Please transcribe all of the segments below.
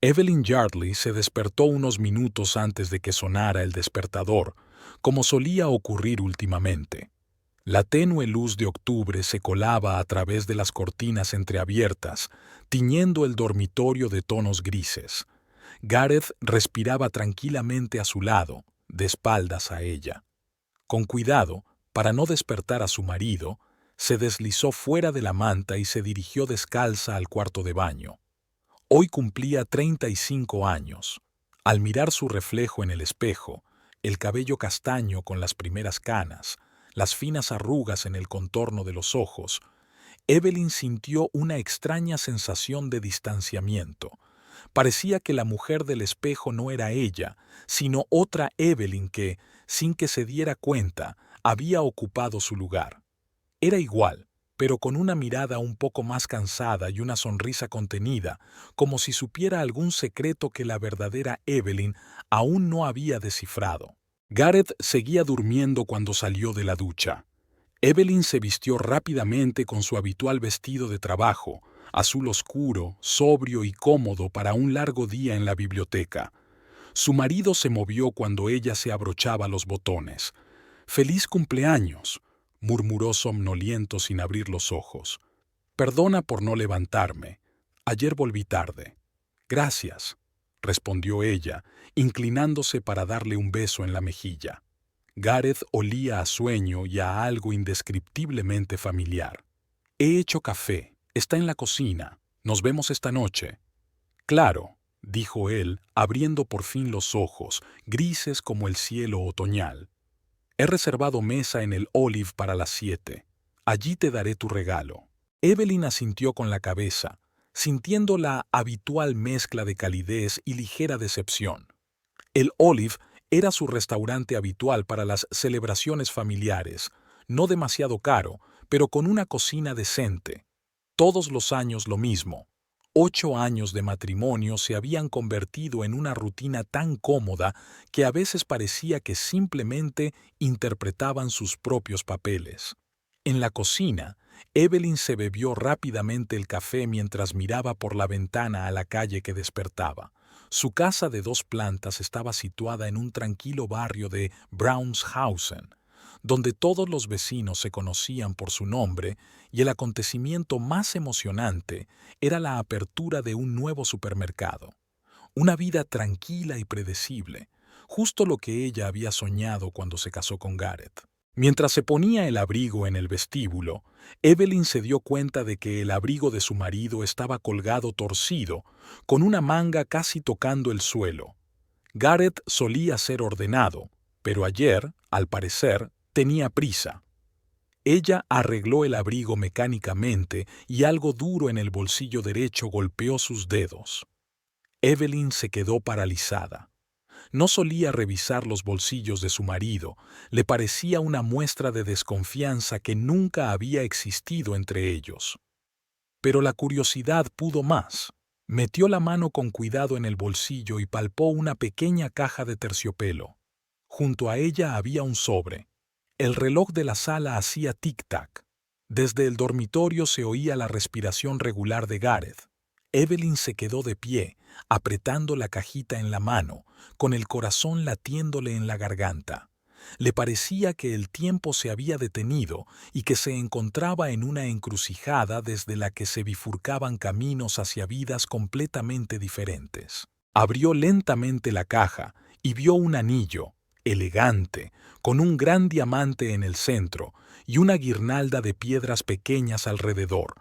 Evelyn Yardley se despertó unos minutos antes de que sonara el despertador, como solía ocurrir últimamente. La tenue luz de octubre se colaba a través de las cortinas entreabiertas, tiñendo el dormitorio de tonos grises. Gareth respiraba tranquilamente a su lado, de espaldas a ella. Con cuidado, para no despertar a su marido, se deslizó fuera de la manta y se dirigió descalza al cuarto de baño. Hoy cumplía 35 años. Al mirar su reflejo en el espejo, el cabello castaño con las primeras canas, las finas arrugas en el contorno de los ojos, Evelyn sintió una extraña sensación de distanciamiento. Parecía que la mujer del espejo no era ella, sino otra Evelyn que, sin que se diera cuenta, había ocupado su lugar. Era igual, pero con una mirada un poco más cansada y una sonrisa contenida, como si supiera algún secreto que la verdadera Evelyn aún no había descifrado. Gareth seguía durmiendo cuando salió de la ducha. Evelyn se vistió rápidamente con su habitual vestido de trabajo, azul oscuro, sobrio y cómodo para un largo día en la biblioteca. Su marido se movió cuando ella se abrochaba los botones. «¡Feliz cumpleaños!», murmuró somnoliento sin abrir los ojos. «Perdona por no levantarme. Ayer volví tarde». «Gracias», respondió ella, inclinándose para darle un beso en la mejilla. Gareth olía a sueño y a algo indescriptiblemente familiar. «He hecho café. Está en la cocina. Nos vemos esta noche». «Claro», dijo él, abriendo por fin los ojos, grises como el cielo otoñal. «He reservado mesa en el Olive para las 7. Allí te daré tu regalo». Evelyn asintió con la cabeza, sintiendo la habitual mezcla de calidez y ligera decepción. El Olive era su restaurante habitual para las celebraciones familiares, no demasiado caro, pero con una cocina decente. Todos los años lo mismo. 8 años de matrimonio se habían convertido en una rutina tan cómoda que a veces parecía que simplemente interpretaban sus propios papeles. En la cocina, Evelyn se bebió rápidamente el café mientras miraba por la ventana a la calle que despertaba. Su casa de 2 plantas estaba situada en un tranquilo barrio de Brownshausen, donde todos los vecinos se conocían por su nombre, y el acontecimiento más emocionante era la apertura de un nuevo supermercado. Una vida tranquila y predecible, justo lo que ella había soñado cuando se casó con Gareth. Mientras se ponía el abrigo en el vestíbulo, Evelyn se dio cuenta de que el abrigo de su marido estaba colgado torcido, con una manga casi tocando el suelo. Gareth solía ser ordenado, pero ayer, al parecer, tenía prisa. Ella arregló el abrigo mecánicamente y algo duro en el bolsillo derecho golpeó sus dedos. Evelyn se quedó paralizada. No solía revisar los bolsillos de su marido, le parecía una muestra de desconfianza que nunca había existido entre ellos. Pero la curiosidad pudo más. Metió la mano con cuidado en el bolsillo y palpó una pequeña caja de terciopelo. Junto a ella había un sobre. El reloj de la sala hacía tic-tac. Desde el dormitorio se oía la respiración regular de Gareth. Evelyn se quedó de pie, apretando la cajita en la mano, con el corazón latiéndole en la garganta. Le parecía que el tiempo se había detenido y que se encontraba en una encrucijada desde la que se bifurcaban caminos hacia vidas completamente diferentes. Abrió lentamente la caja y vio un anillo, elegante, con un gran diamante en el centro y una guirnalda de piedras pequeñas alrededor.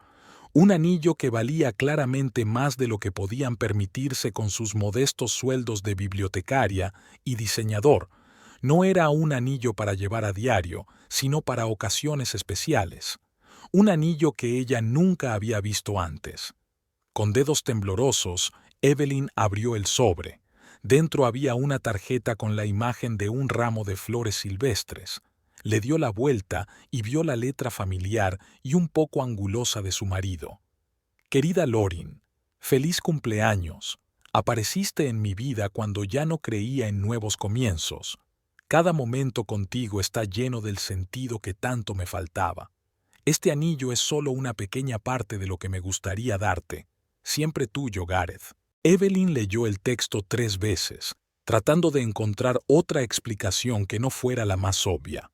Un anillo que valía claramente más de lo que podían permitirse con sus modestos sueldos de bibliotecaria y diseñador. No era un anillo para llevar a diario, sino para ocasiones especiales. Un anillo que ella nunca había visto antes. Con dedos temblorosos, Evelyn abrió el sobre. Dentro había una tarjeta con la imagen de un ramo de flores silvestres. Le dio la vuelta y vio la letra familiar y un poco angulosa de su marido. «Querida Lorin, feliz cumpleaños. Apareciste en mi vida cuando ya no creía en nuevos comienzos. Cada momento contigo está lleno del sentido que tanto me faltaba. Este anillo es solo una pequeña parte de lo que me gustaría darte. Siempre tuyo, Gareth». Evelyn leyó el texto 3 veces, tratando de encontrar otra explicación que no fuera la más obvia.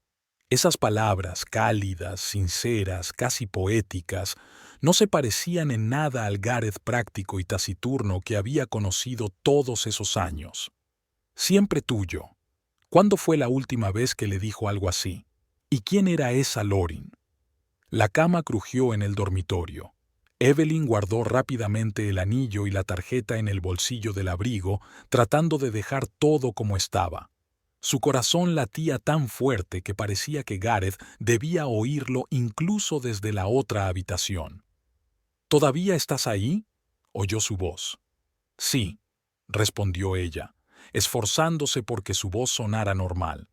Esas palabras cálidas, sinceras, casi poéticas, no se parecían en nada al Gareth práctico y taciturno que había conocido todos esos años. Siempre tuyo. ¿Cuándo fue la última vez que le dijo algo así? ¿Y quién era esa Lorin? La cama crujió en el dormitorio. Evelyn guardó rápidamente el anillo y la tarjeta en el bolsillo del abrigo, tratando de dejar todo como estaba. Su corazón latía tan fuerte que parecía que Gareth debía oírlo incluso desde la otra habitación. ¿Todavía estás ahí?, oyó su voz. Sí, respondió ella, esforzándose porque su voz sonara normal.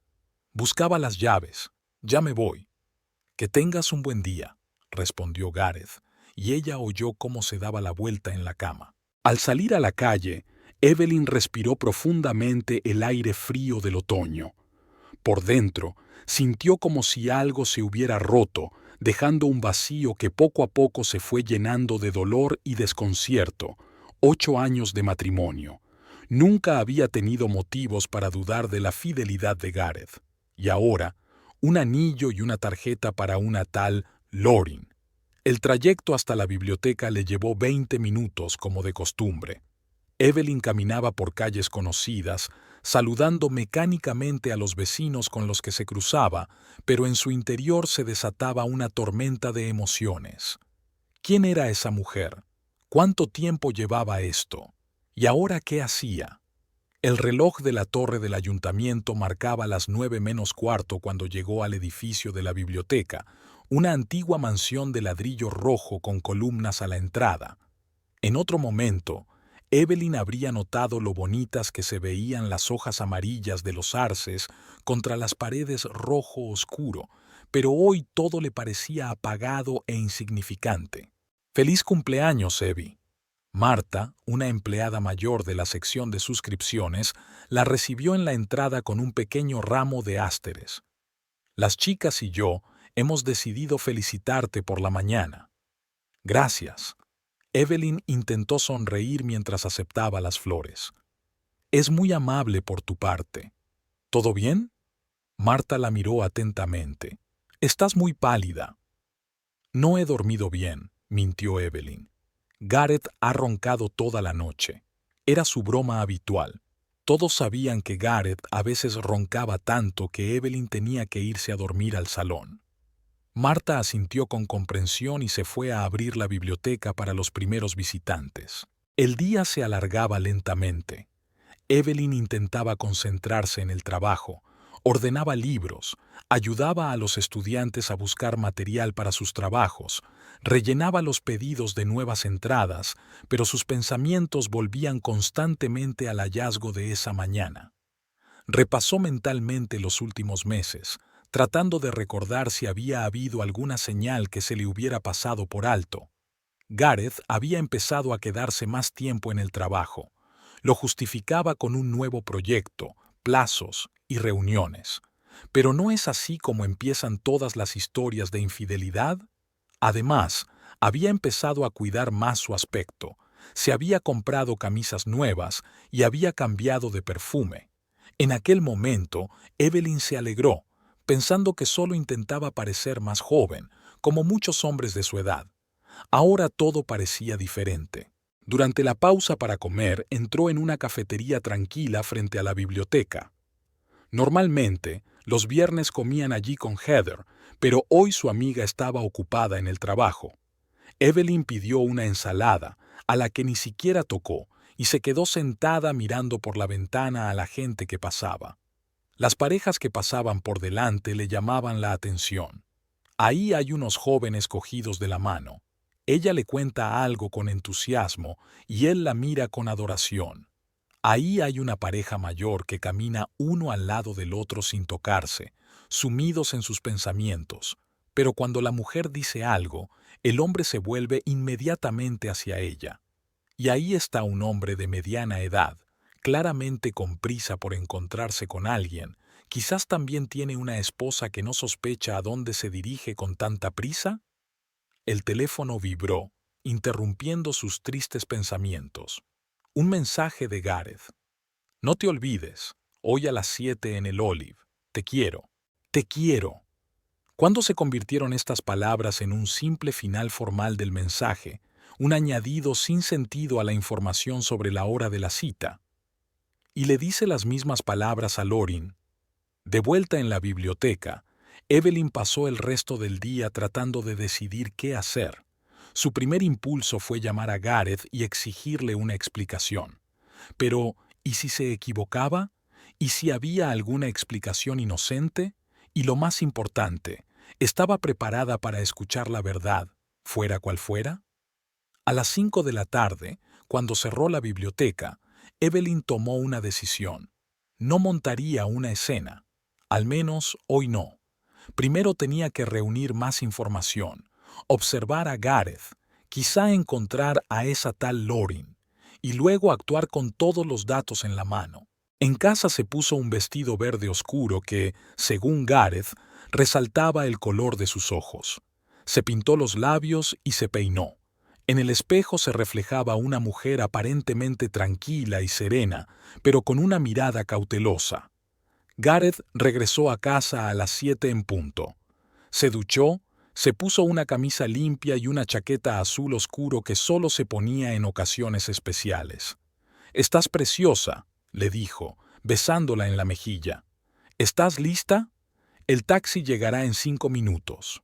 Buscaba las llaves. Ya me voy. Que tengas un buen día, respondió Gareth, y ella oyó cómo se daba la vuelta en la cama. Al salir a la calle, Evelyn respiró profundamente el aire frío del otoño. Por dentro, sintió como si algo se hubiera roto, dejando un vacío que poco a poco se fue llenando de dolor y desconcierto. 8 años de matrimonio. Nunca había tenido motivos para dudar de la fidelidad de Gareth. Y ahora, un anillo y una tarjeta para una tal Lorin. El trayecto hasta la biblioteca le llevó 20 minutos como de costumbre. Evelyn caminaba por calles conocidas, saludando mecánicamente a los vecinos con los que se cruzaba, pero en su interior se desataba una tormenta de emociones. ¿Quién era esa mujer? ¿Cuánto tiempo llevaba esto? ¿Y ahora qué hacía? El reloj de la torre del ayuntamiento marcaba las 9 menos cuarto cuando llegó al edificio de la biblioteca, una antigua mansión de ladrillo rojo con columnas a la entrada. En otro momento, Evelyn habría notado lo bonitas que se veían las hojas amarillas de los arces contra las paredes rojo oscuro, pero hoy todo le parecía apagado e insignificante. ¡Feliz cumpleaños, Evie! Marta, una empleada mayor de la sección de suscripciones, la recibió en la entrada con un pequeño ramo de ásteres. Las chicas y yo hemos decidido felicitarte por la mañana. Gracias. Evelyn intentó sonreír mientras aceptaba las flores. Es muy amable por tu parte. ¿Todo bien? Marta la miró atentamente. Estás muy pálida. No he dormido bien, mintió Evelyn. Gareth ha roncado toda la noche. Era su broma habitual. Todos sabían que Gareth a veces roncaba tanto que Evelyn tenía que irse a dormir al salón. Marta asintió con comprensión y se fue a abrir la biblioteca para los primeros visitantes. El día se alargaba lentamente. Evelyn intentaba concentrarse en el trabajo, ordenaba libros, ayudaba a los estudiantes a buscar material para sus trabajos, rellenaba los pedidos de nuevas entradas, pero sus pensamientos volvían constantemente al hallazgo de esa mañana. Repasó mentalmente los últimos meses, tratando de recordar si había habido alguna señal que se le hubiera pasado por alto. Gareth había empezado a quedarse más tiempo en el trabajo. Lo justificaba con un nuevo proyecto, plazos y reuniones. Pero ¿no es así como empiezan todas las historias de infidelidad? Además, había empezado a cuidar más su aspecto. Se había comprado camisas nuevas y había cambiado de perfume. En aquel momento, Evelyn se alegró, pensando que solo intentaba parecer más joven, como muchos hombres de su edad. Ahora todo parecía diferente. Durante la pausa para comer, entró en una cafetería tranquila frente a la biblioteca. Normalmente, los viernes comían allí con Heather, pero hoy su amiga estaba ocupada en el trabajo. Evelyn pidió una ensalada, a la que ni siquiera tocó, y se quedó sentada mirando por la ventana a la gente que pasaba. Las parejas que pasaban por delante le llamaban la atención. Ahí hay unos jóvenes cogidos de la mano. Ella le cuenta algo con entusiasmo y él la mira con adoración. Ahí hay una pareja mayor que camina uno al lado del otro sin tocarse, sumidos en sus pensamientos, pero cuando la mujer dice algo, el hombre se vuelve inmediatamente hacia ella. Y ahí está un hombre de mediana edad, claramente con prisa por encontrarse con alguien. Quizás también tiene una esposa que no sospecha a dónde se dirige con tanta prisa. El teléfono vibró, interrumpiendo sus tristes pensamientos. Un mensaje de Gareth. No te olvides, hoy a las 7 en el Olive. Te quiero. Te quiero. ¿Cuándo se convirtieron estas palabras en un simple final formal del mensaje, un añadido sin sentido a la información sobre la hora de la cita? Y le dice las mismas palabras a Lorin. De vuelta en la biblioteca, Evelyn pasó el resto del día tratando de decidir qué hacer. Su primer impulso fue llamar a Gareth y exigirle una explicación. Pero, ¿y si se equivocaba? ¿Y si había alguna explicación inocente? Y lo más importante, ¿estaba preparada para escuchar la verdad, fuera cual fuera? A las 5 de la tarde, cuando cerró la biblioteca, Evelyn tomó una decisión. No montaría una escena. Al menos hoy no. Primero tenía que reunir más información, observar a Gareth, quizá encontrar a esa tal Lorin, y luego actuar con todos los datos en la mano. En casa se puso un vestido verde oscuro que, según Gareth, resaltaba el color de sus ojos. Se pintó los labios y se peinó. En el espejo se reflejaba una mujer aparentemente tranquila y serena, pero con una mirada cautelosa. Gareth regresó a casa a las 7 en punto. Se duchó, se puso una camisa limpia y una chaqueta azul oscuro que solo se ponía en ocasiones especiales. «Estás preciosa», le dijo, besándola en la mejilla. «¿Estás lista? El taxi llegará en 5 minutos».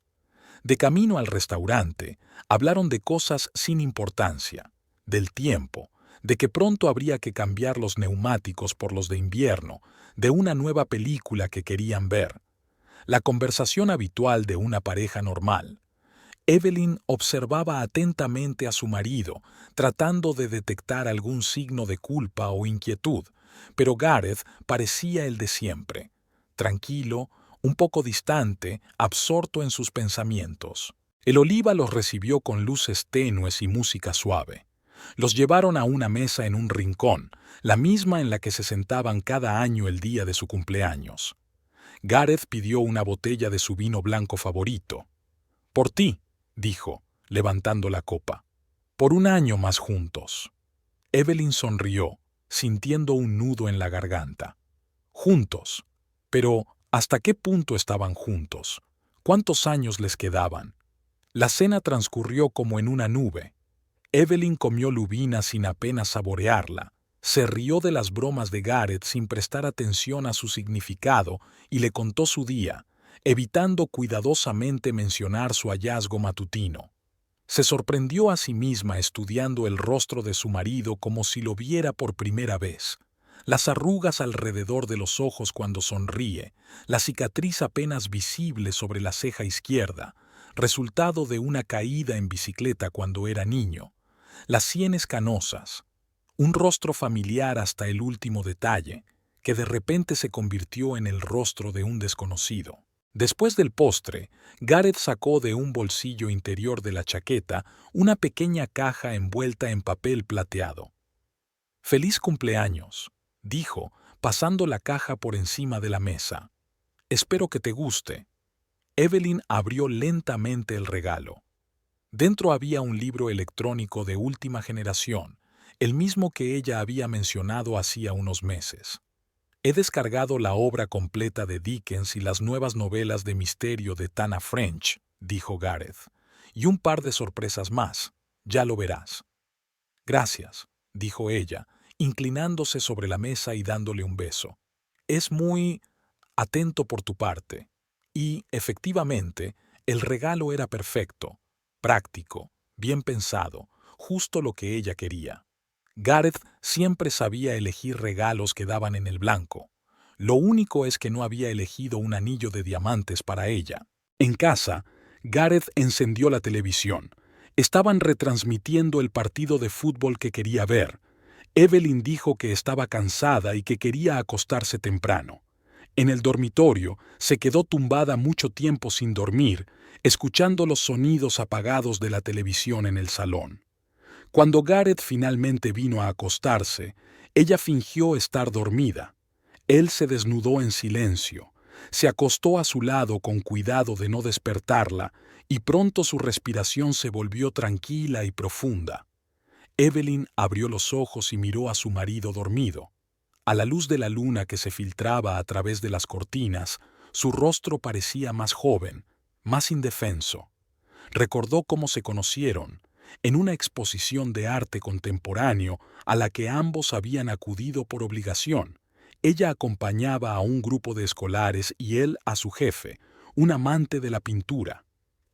De camino al restaurante, hablaron de cosas sin importancia, del tiempo, de que pronto habría que cambiar los neumáticos por los de invierno, de una nueva película que querían ver. La conversación habitual de una pareja normal. Evelyn observaba atentamente a su marido, tratando de detectar algún signo de culpa o inquietud, pero Gareth parecía el de siempre, tranquilo, un poco distante, absorto en sus pensamientos. El Oliva los recibió con luces tenues y música suave. Los llevaron a una mesa en un rincón, la misma en la que se sentaban cada año el día de su cumpleaños. Gareth pidió una botella de su vino blanco favorito. «Por ti», dijo, levantando la copa. «Por un año más juntos». Evelyn sonrió, sintiendo un nudo en la garganta. Juntos. Pero, ¿hasta qué punto estaban juntos? ¿Cuántos años les quedaban? La cena transcurrió como en una nube. Evelyn comió lubina sin apenas saborearla, se rió de las bromas de Gareth sin prestar atención a su significado y le contó su día, evitando cuidadosamente mencionar su hallazgo matutino. Se sorprendió a sí misma estudiando el rostro de su marido como si lo viera por primera vez. Las arrugas alrededor de los ojos cuando sonríe, la cicatriz apenas visible sobre la ceja izquierda, resultado de una caída en bicicleta cuando era niño, las sienes canosas, un rostro familiar hasta el último detalle, que de repente se convirtió en el rostro de un desconocido. Después del postre, Gareth sacó de un bolsillo interior de la chaqueta una pequeña caja envuelta en papel plateado. «Feliz cumpleaños», dijo, pasando la caja por encima de la mesa. «Espero que te guste». Evelyn abrió lentamente el regalo. Dentro había un libro electrónico de última generación, el mismo que ella había mencionado hacía unos meses. «He descargado la obra completa de Dickens y las nuevas novelas de misterio de Tana French», dijo Gareth, «y un par de sorpresas más. Ya lo verás». «Gracias», dijo ella, inclinándose sobre la mesa y dándole un beso. «Es muy atento por tu parte». Y, efectivamente, el regalo era perfecto, práctico, bien pensado, justo lo que ella quería. Gareth siempre sabía elegir regalos que daban en el blanco. Lo único es que no había elegido un anillo de diamantes para ella. En casa, Gareth encendió la televisión. Estaban retransmitiendo el partido de fútbol que quería ver. Evelyn dijo que estaba cansada y que quería acostarse temprano. En el dormitorio se quedó tumbada mucho tiempo sin dormir, escuchando los sonidos apagados de la televisión en el salón. Cuando Gareth finalmente vino a acostarse, ella fingió estar dormida. Él se desnudó en silencio, se acostó a su lado con cuidado de no despertarla, y pronto su respiración se volvió tranquila y profunda. Evelyn abrió los ojos y miró a su marido dormido. A la luz de la luna que se filtraba a través de las cortinas, su rostro parecía más joven, más indefenso. Recordó cómo se conocieron, en una exposición de arte contemporáneo a la que ambos habían acudido por obligación. Ella acompañaba a un grupo de escolares y él a su jefe, un amante de la pintura.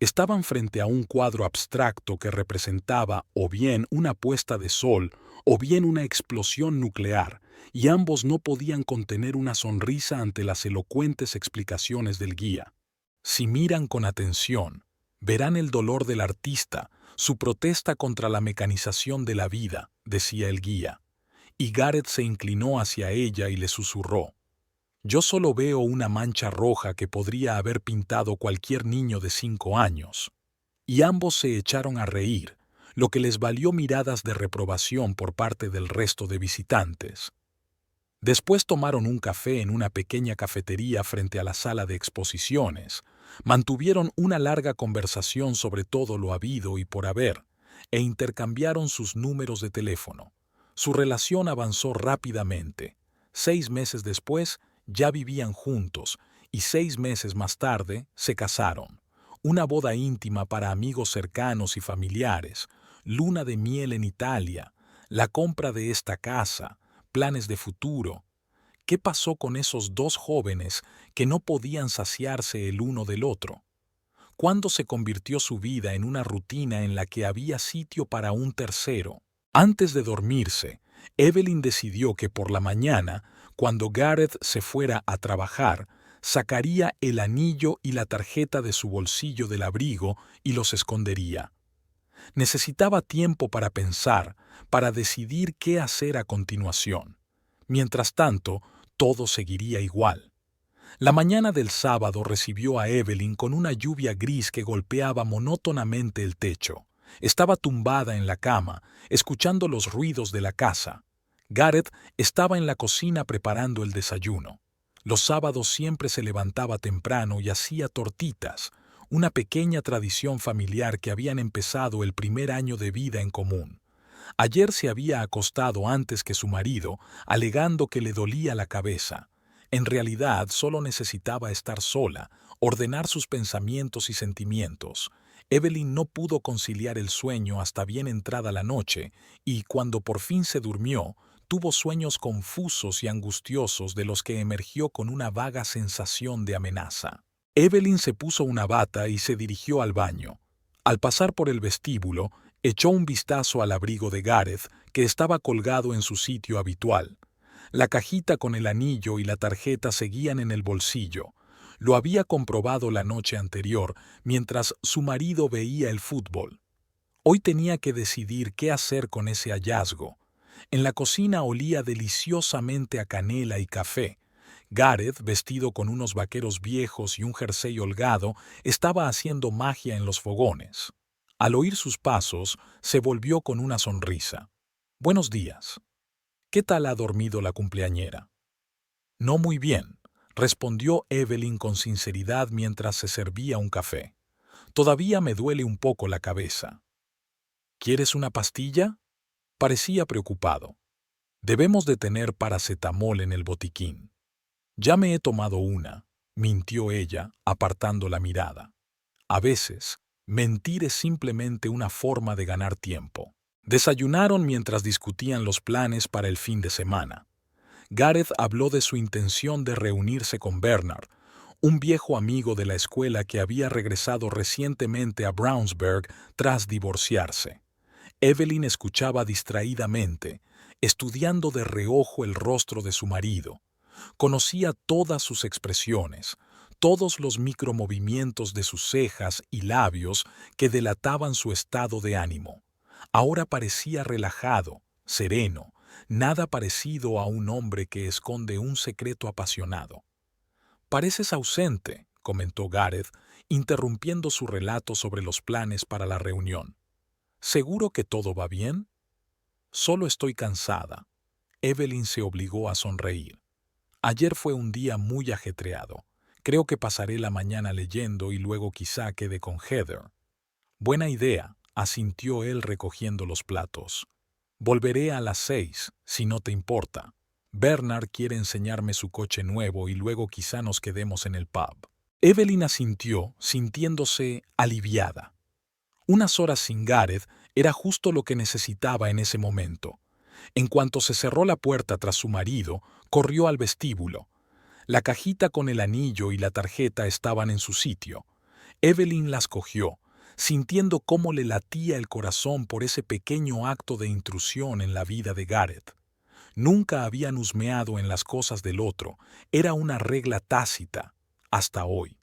Estaban frente a un cuadro abstracto que representaba o bien una puesta de sol o bien una explosión nuclear, y ambos no podían contener una sonrisa ante las elocuentes explicaciones del guía. Si miran con atención, verán el dolor del artista, su protesta contra la mecanización de la vida, decía el guía. Y Gareth se inclinó hacia ella y le susurró: «Yo solo veo una mancha roja que podría haber pintado cualquier niño de 5 años». Y ambos se echaron a reír, lo que les valió miradas de reprobación por parte del resto de visitantes. Después tomaron un café en una pequeña cafetería frente a la sala de exposiciones, mantuvieron una larga conversación sobre todo lo habido y por haber, e intercambiaron sus números de teléfono. Su relación avanzó rápidamente. 6 meses después, ya vivían juntos, y 6 meses más tarde se casaron. Una boda íntima para amigos cercanos y familiares, luna de miel en Italia, la compra de esta casa, planes de futuro. ¿Qué pasó con esos dos jóvenes que no podían saciarse el uno del otro? ¿Cuándo se convirtió su vida en una rutina en la que había sitio para un tercero? Antes de dormirse, Evelyn decidió que por la mañana, cuando Gareth se fuera a trabajar, sacaría el anillo y la tarjeta de su bolsillo del abrigo y los escondería. Necesitaba tiempo para pensar, para decidir qué hacer a continuación. Mientras tanto, todo seguiría igual. La mañana del sábado recibió a Evelyn con una lluvia gris que golpeaba monótonamente el techo. Estaba tumbada en la cama, escuchando los ruidos de la casa. Gareth estaba en la cocina preparando el desayuno. Los sábados siempre se levantaba temprano y hacía tortitas, una pequeña tradición familiar que habían empezado el primer año de vida en común. Ayer se había acostado antes que su marido, alegando que le dolía la cabeza. En realidad solo necesitaba estar sola, ordenar sus pensamientos y sentimientos. Evelyn no pudo conciliar el sueño hasta bien entrada la noche, y cuando por fin se durmió, tuvo sueños confusos y angustiosos de los que emergió con una vaga sensación de amenaza. Evelyn se puso una bata y se dirigió al baño. Al pasar por el vestíbulo, echó un vistazo al abrigo de Gareth, que estaba colgado en su sitio habitual. La cajita con el anillo y la tarjeta seguían en el bolsillo. Lo había comprobado la noche anterior, mientras su marido veía el fútbol. Hoy tenía que decidir qué hacer con ese hallazgo. En la cocina olía deliciosamente a canela y café. Gareth, vestido con unos vaqueros viejos y un jersey holgado, estaba haciendo magia en los fogones. Al oír sus pasos, se volvió con una sonrisa. «Buenos días. ¿Qué tal ha dormido la cumpleañera?» «No muy bien», respondió Evelyn con sinceridad mientras se servía un café. «Todavía me duele un poco la cabeza». «¿Quieres una pastilla?» Parecía preocupado. «Debemos de tener paracetamol en el botiquín». «Ya me he tomado una», mintió ella, apartando la mirada. A veces, mentir es simplemente una forma de ganar tiempo. Desayunaron mientras discutían los planes para el fin de semana. Gareth habló de su intención de reunirse con Bernard, un viejo amigo de la escuela que había regresado recientemente a Brownsburg tras divorciarse. Evelyn escuchaba distraídamente, estudiando de reojo el rostro de su marido. Conocía todas sus expresiones, todos los micromovimientos de sus cejas y labios que delataban su estado de ánimo. Ahora parecía relajado, sereno, nada parecido a un hombre que esconde un secreto apasionado. «Pareces ausente», comentó Gareth, interrumpiendo su relato sobre los planes para la reunión. «¿Seguro que todo va bien?» «Solo estoy cansada». Evelyn se obligó a sonreír. «Ayer fue un día muy ajetreado. Creo que pasaré la mañana leyendo y luego quizá quede con Heather». «Buena idea», asintió él recogiendo los platos. Volveré a las 6, si no te importa. Bernard quiere enseñarme su coche nuevo y luego quizá nos quedemos en el pub. Evelyn asintió, sintiéndose aliviada. Unas horas sin Gareth era justo lo que necesitaba en ese momento. En cuanto se cerró la puerta tras su marido, corrió al vestíbulo. La cajita con el anillo y la tarjeta estaban en su sitio. Evelyn las cogió, sintiendo cómo le latía el corazón por ese pequeño acto de intrusión en la vida de Gareth. Nunca habían husmeado en las cosas del otro, era una regla tácita, hasta hoy.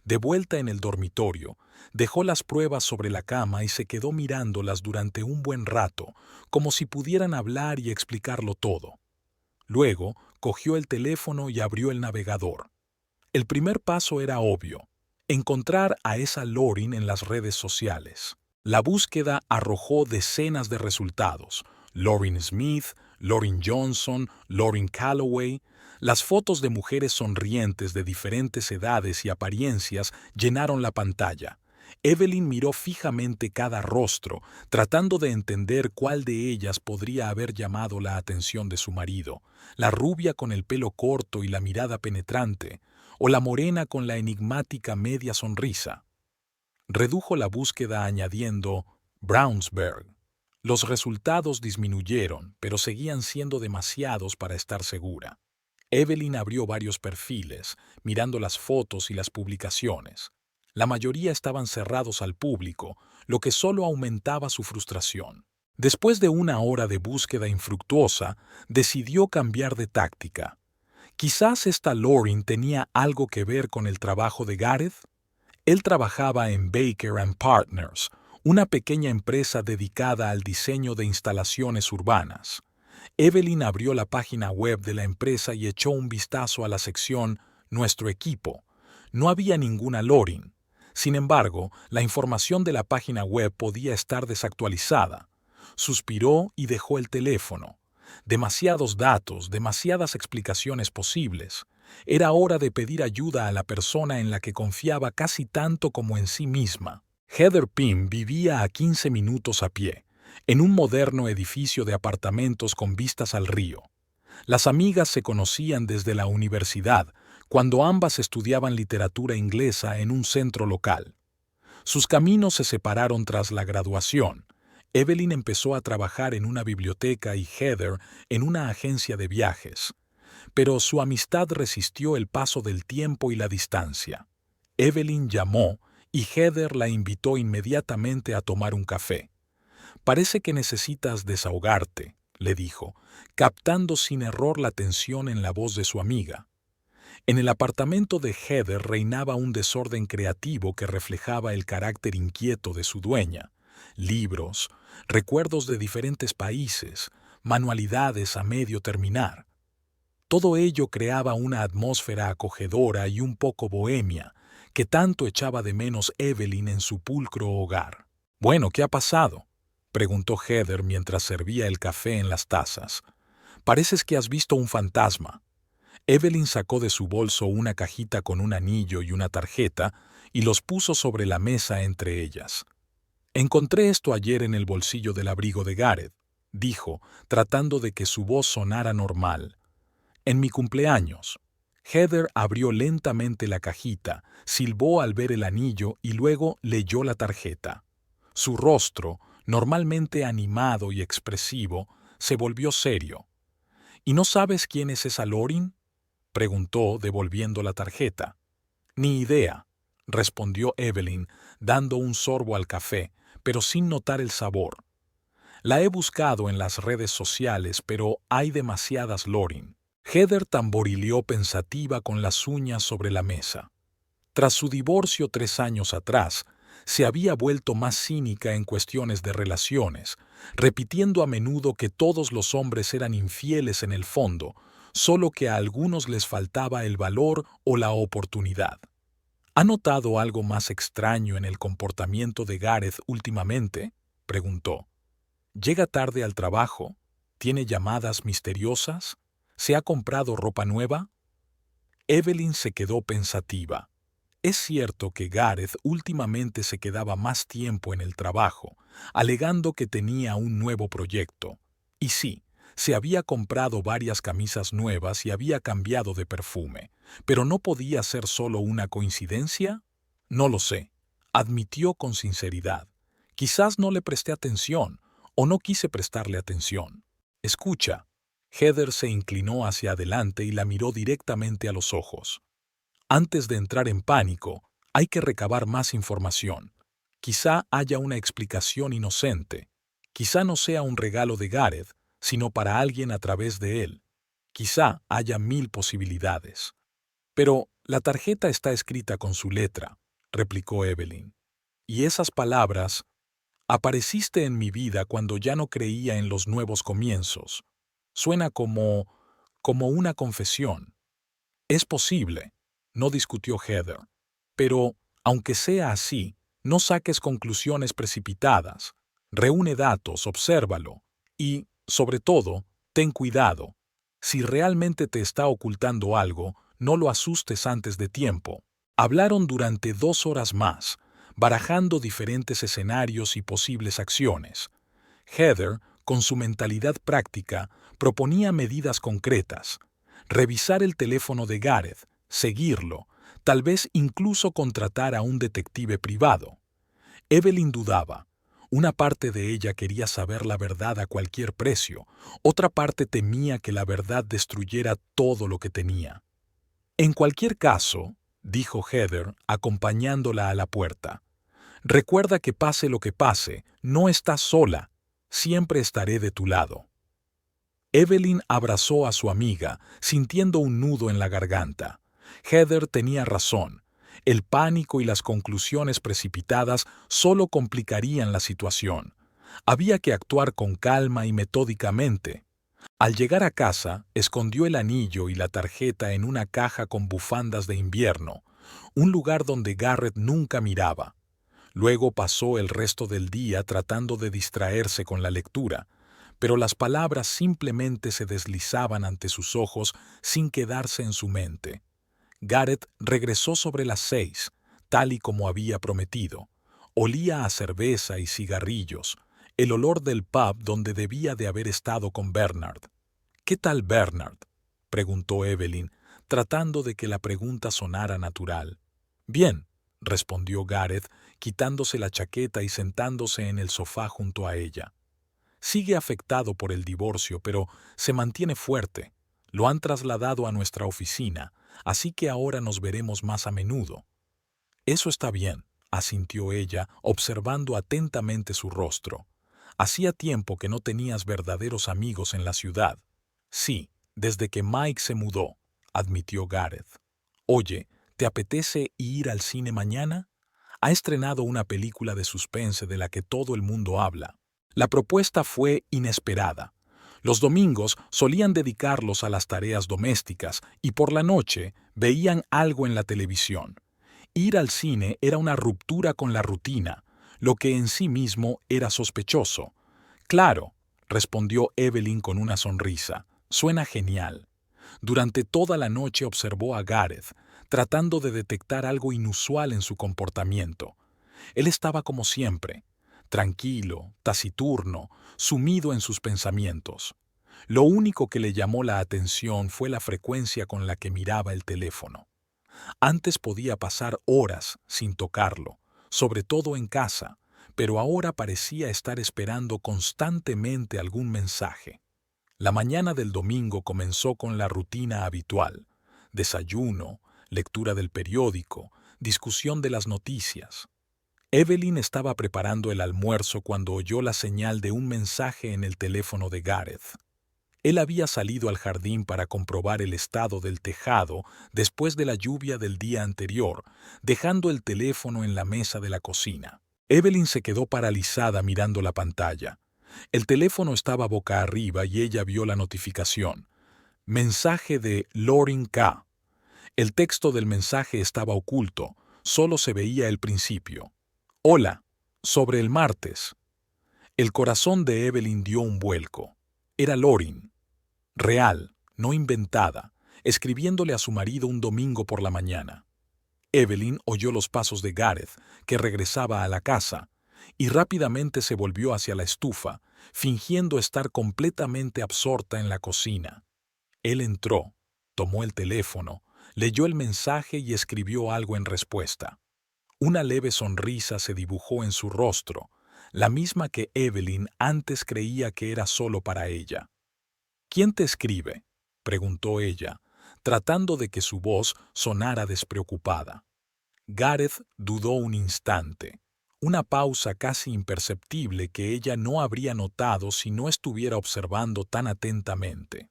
De vuelta en el dormitorio, dejó las pruebas sobre la cama y se quedó mirándolas durante un buen rato, como si pudieran hablar y explicarlo todo. Luego, cogió el teléfono y abrió el navegador. El primer paso era obvio: encontrar a esa Lauren en las redes sociales. La búsqueda arrojó decenas de resultados: Lauren Smith, Lauren Johnson, Lauren Calloway. Las fotos de mujeres sonrientes de diferentes edades y apariencias llenaron la pantalla. Evelyn miró fijamente cada rostro, tratando de entender cuál de ellas podría haber llamado la atención de su marido: la rubia con el pelo corto y la mirada penetrante, o la morena con la enigmática media sonrisa. Redujo la búsqueda añadiendo Brownsburg. Los resultados disminuyeron, pero seguían siendo demasiados para estar segura. Evelyn abrió varios perfiles, mirando las fotos y las publicaciones. La mayoría estaban cerrados al público, lo que solo aumentaba su frustración. Después de una hora de búsqueda infructuosa, decidió cambiar de táctica. Quizás esta Lauren tenía algo que ver con el trabajo de Gareth. Él trabajaba en Baker & Partners, una pequeña empresa dedicada al diseño de instalaciones urbanas. Evelyn abrió la página web de la empresa y echó un vistazo a la sección Nuestro equipo. No había ninguna Lauren. Sin embargo, la información de la página web podía estar desactualizada. Suspiró y dejó el teléfono. Demasiados datos, demasiadas explicaciones posibles. Era hora de pedir ayuda a la persona en la que confiaba casi tanto como en sí misma. Heather Pym vivía a 15 minutos a pie, en un moderno edificio de apartamentos con vistas al río. Las amigas se conocían desde la universidad, cuando ambas estudiaban literatura inglesa en un centro local. Sus caminos se separaron tras la graduación. Evelyn empezó a trabajar en una biblioteca y Heather en una agencia de viajes. Pero su amistad resistió el paso del tiempo y la distancia. Evelyn llamó y Heather la invitó inmediatamente a tomar un café. «Parece que necesitas desahogarte», le dijo, captando sin error la tensión en la voz de su amiga. En el apartamento de Heather reinaba un desorden creativo que reflejaba el carácter inquieto de su dueña. Libros, recuerdos de diferentes países, manualidades a medio terminar. Todo ello creaba una atmósfera acogedora y un poco bohemia, que tanto echaba de menos Evelyn en su pulcro hogar. «Bueno, ¿qué ha pasado?», preguntó Heather mientras servía el café en las tazas. «Pareces que has visto un fantasma». Evelyn sacó de su bolso una cajita con un anillo y una tarjeta y los puso sobre la mesa entre ellas. «Encontré esto ayer en el bolsillo del abrigo de Gareth», dijo, tratando de que su voz sonara normal. «En mi cumpleaños». Heather abrió lentamente la cajita, silbó al ver el anillo y luego leyó la tarjeta. Su rostro, normalmente animado y expresivo, se volvió serio. «¿Y no sabes quién es esa Lauren?», preguntó, devolviendo la tarjeta. «Ni idea», respondió Evelyn, dando un sorbo al café, pero sin notar el sabor. «La he buscado en las redes sociales, pero hay demasiadas Lauren». Heather tamborileó pensativa con las uñas sobre la mesa. Tras su divorcio 3 años atrás, se había vuelto más cínica en cuestiones de relaciones, repitiendo a menudo que todos los hombres eran infieles en el fondo, solo que a algunos les faltaba el valor o la oportunidad. «¿Ha notado algo más extraño en el comportamiento de Gareth últimamente?», preguntó. «¿Llega tarde al trabajo? ¿Tiene llamadas misteriosas? ¿Se ha comprado ropa nueva?». Evelyn se quedó pensativa. Es cierto que Gareth últimamente se quedaba más tiempo en el trabajo, alegando que tenía un nuevo proyecto. Y sí, se había comprado varias camisas nuevas y había cambiado de perfume. ¿Pero no podía ser solo una coincidencia? No lo sé, admitió con sinceridad. Quizás no le presté atención, o no quise prestarle atención. Escucha. Heather se inclinó hacia adelante y la miró directamente a los ojos. Antes de entrar en pánico, hay que recabar más información. Quizá haya una explicación inocente. Quizá no sea un regalo de Gareth, sino para alguien a través de él. Quizá haya 1000 posibilidades. Pero la tarjeta está escrita con su letra, replicó Evelyn. Y esas palabras, apareciste en mi vida cuando ya no creía en los nuevos comienzos. Suena como una confesión. Es posible, no discutió Heather. Pero, aunque sea así, no saques conclusiones precipitadas. Reúne datos, obsérvalo. Y, sobre todo, ten cuidado. Si realmente te está ocultando algo, no lo asustes antes de tiempo. Hablaron durante 2 horas más, barajando diferentes escenarios y posibles acciones. Heather, con su mentalidad práctica, proponía medidas concretas. Revisar el teléfono de Gareth, seguirlo, tal vez incluso contratar a un detective privado. Evelyn dudaba. Una parte de ella quería saber la verdad a cualquier precio, otra parte temía que la verdad destruyera todo lo que tenía. En cualquier caso, dijo Heather, acompañándola a la puerta, recuerda que pase lo que pase, no estás sola, siempre estaré de tu lado. Evelyn abrazó a su amiga, sintiendo un nudo en la garganta. Heather tenía razón. El pánico y las conclusiones precipitadas solo complicarían la situación. Había que actuar con calma y metódicamente. Al llegar a casa, escondió el anillo y la tarjeta en una caja con bufandas de invierno, un lugar donde Gareth nunca miraba. Luego pasó el resto del día tratando de distraerse con la lectura, pero las palabras simplemente se deslizaban ante sus ojos sin quedarse en su mente. Gareth regresó sobre las 6, tal y como había prometido. Olía a cerveza y cigarrillos, el olor del pub donde debía de haber estado con Bernard. ¿Qué tal Bernard?, preguntó Evelyn, tratando de que la pregunta sonara natural. Bien, respondió Gareth, quitándose la chaqueta y sentándose en el sofá junto a ella. Sigue afectado por el divorcio, pero se mantiene fuerte. Lo han trasladado a nuestra oficina, así que ahora nos veremos más a menudo. Eso está bien, asintió ella, observando atentamente su rostro. Hacía tiempo que no tenías verdaderos amigos en la ciudad. Sí, desde que Mike se mudó, admitió Gareth. Oye, ¿te apetece ir al cine mañana? Ha estrenado una película de suspense de la que todo el mundo habla. La propuesta fue inesperada. Los domingos solían dedicarlos a las tareas domésticas y por la noche veían algo en la televisión. Ir al cine era una ruptura con la rutina, lo que en sí mismo era sospechoso. Claro, respondió Evelyn con una sonrisa. Suena genial. Durante toda la noche observó a Gareth, tratando de detectar algo inusual en su comportamiento. Él estaba como siempre, tranquilo, taciturno, sumido en sus pensamientos. Lo único que le llamó la atención fue la frecuencia con la que miraba el teléfono. Antes podía pasar horas sin tocarlo, sobre todo en casa, pero ahora parecía estar esperando constantemente algún mensaje. La mañana del domingo comenzó con la rutina habitual: desayuno, lectura del periódico, discusión de las noticias. Evelyn estaba preparando el almuerzo cuando oyó la señal de un mensaje en el teléfono de Gareth. Él había salido al jardín para comprobar el estado del tejado después de la lluvia del día anterior, dejando el teléfono en la mesa de la cocina. Evelyn se quedó paralizada mirando la pantalla. El teléfono estaba boca arriba y ella vio la notificación. Mensaje de Lauren K. El texto del mensaje estaba oculto, solo se veía el principio. Hola, sobre el martes. El corazón de Evelyn dio un vuelco. Era Lauren. Real, no inventada, escribiéndole a su marido un domingo por la mañana. Evelyn oyó los pasos de Gareth, que regresaba a la casa, y rápidamente se volvió hacia la estufa, fingiendo estar completamente absorta en la cocina. Él entró, tomó el teléfono, leyó el mensaje y escribió algo en respuesta. Una leve sonrisa se dibujó en su rostro, la misma que Evelyn antes creía que era solo para ella. ¿Quién te escribe?, preguntó ella, tratando de que su voz sonara despreocupada. Gareth dudó un instante, una pausa casi imperceptible que ella no habría notado si no estuviera observando tan atentamente.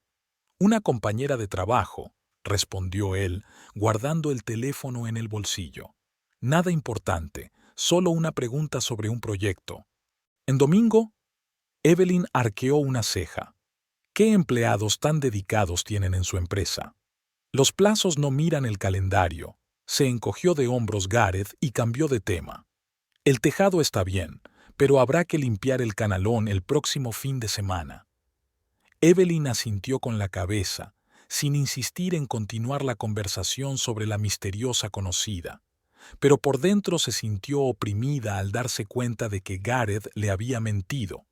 Una compañera de trabajo, respondió él, guardando el teléfono en el bolsillo. Nada importante, solo una pregunta sobre un proyecto. ¿En domingo? Evelyn arqueó una ceja. ¿Qué empleados tan dedicados tienen en su empresa? Los plazos no miran el calendario. Se encogió de hombros Gareth y cambió de tema. El tejado está bien, pero habrá que limpiar el canalón el próximo fin de semana. Evelyn asintió con la cabeza, sin insistir en continuar la conversación sobre la misteriosa conocida, pero por dentro se sintió oprimida al darse cuenta de que Gareth le había mentido.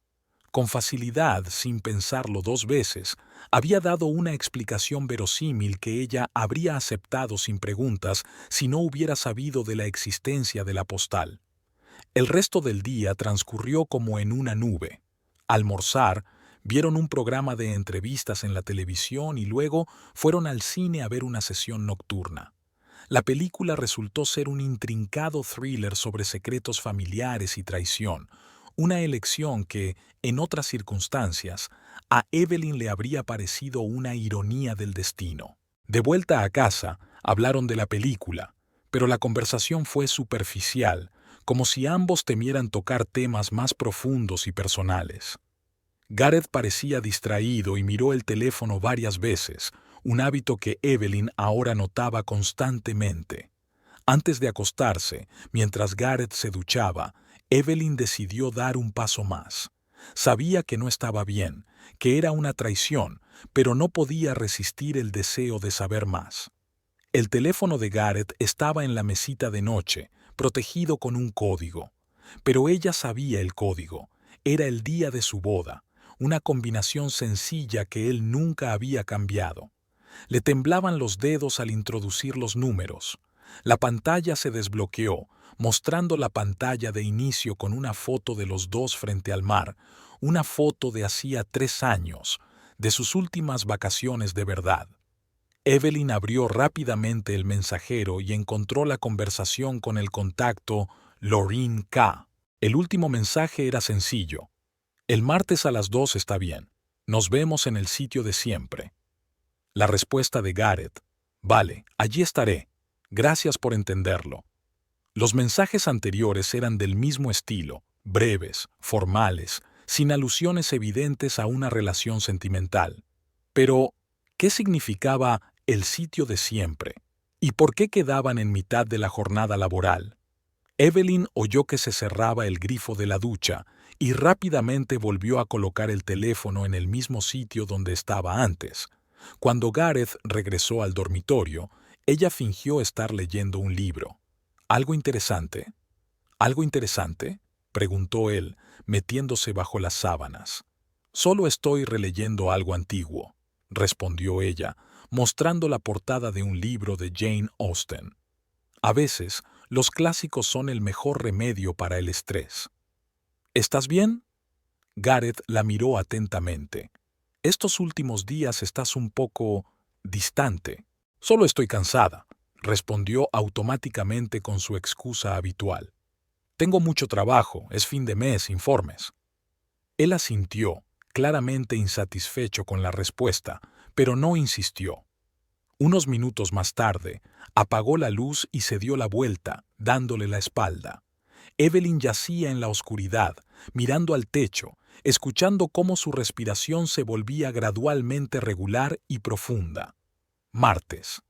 Con facilidad, sin pensarlo dos veces, había dado una explicación verosímil que ella habría aceptado sin preguntas si no hubiera sabido de la existencia de la postal. El resto del día transcurrió como en una nube. Almorzar, vieron un programa de entrevistas en la televisión y luego fueron al cine a ver una sesión nocturna. La película resultó ser un intrincado thriller sobre secretos familiares y traición, una elección que, en otras circunstancias, a Evelyn le habría parecido una ironía del destino. De vuelta a casa, hablaron de la película, pero la conversación fue superficial, como si ambos temieran tocar temas más profundos y personales. Gareth parecía distraído y miró el teléfono varias veces, un hábito que Evelyn ahora notaba constantemente. Antes de acostarse, mientras Gareth se duchaba, Evelyn decidió dar un paso más. Sabía que no estaba bien, que era una traición, pero no podía resistir el deseo de saber más. El teléfono de Gareth estaba en la mesita de noche, protegido con un código. Pero ella sabía el código. Era el día de su boda, una combinación sencilla que él nunca había cambiado. Le temblaban los dedos al introducir los números. La pantalla se desbloqueó, mostrando la pantalla de inicio con una foto de los dos frente al mar, una foto de hacía 3 años, de sus últimas vacaciones de verdad. Evelyn abrió rápidamente el mensajero y encontró la conversación con el contacto Laureen K. El último mensaje era sencillo. El martes a las 2 está bien. Nos vemos en el sitio de siempre. La respuesta de Gareth. Vale, allí estaré. Gracias por entenderlo. Los mensajes anteriores eran del mismo estilo, breves, formales, sin alusiones evidentes a una relación sentimental. Pero, ¿qué significaba el sitio de siempre? ¿Y por qué quedaban en mitad de la jornada laboral? Evelyn oyó que se cerraba el grifo de la ducha y rápidamente volvió a colocar el teléfono en el mismo sitio donde estaba antes. Cuando Gareth regresó al dormitorio, ella fingió estar leyendo un libro. ¿Algo interesante? ¿Algo interesante?, preguntó él, metiéndose bajo las sábanas. Solo estoy releyendo algo antiguo, respondió ella, mostrando la portada de un libro de Jane Austen. A veces, los clásicos son el mejor remedio para el estrés. ¿Estás bien? Gareth la miró atentamente. Estos últimos días estás un poco distante. Solo estoy cansada, respondió automáticamente con su excusa habitual. Tengo mucho trabajo, es fin de mes, informes. Él asintió, claramente insatisfecho con la respuesta, pero no insistió. Unos minutos más tarde, apagó la luz y se dio la vuelta, dándole la espalda. Evelyn yacía en la oscuridad, mirando al techo, escuchando cómo su respiración se volvía gradualmente regular y profunda. Martes.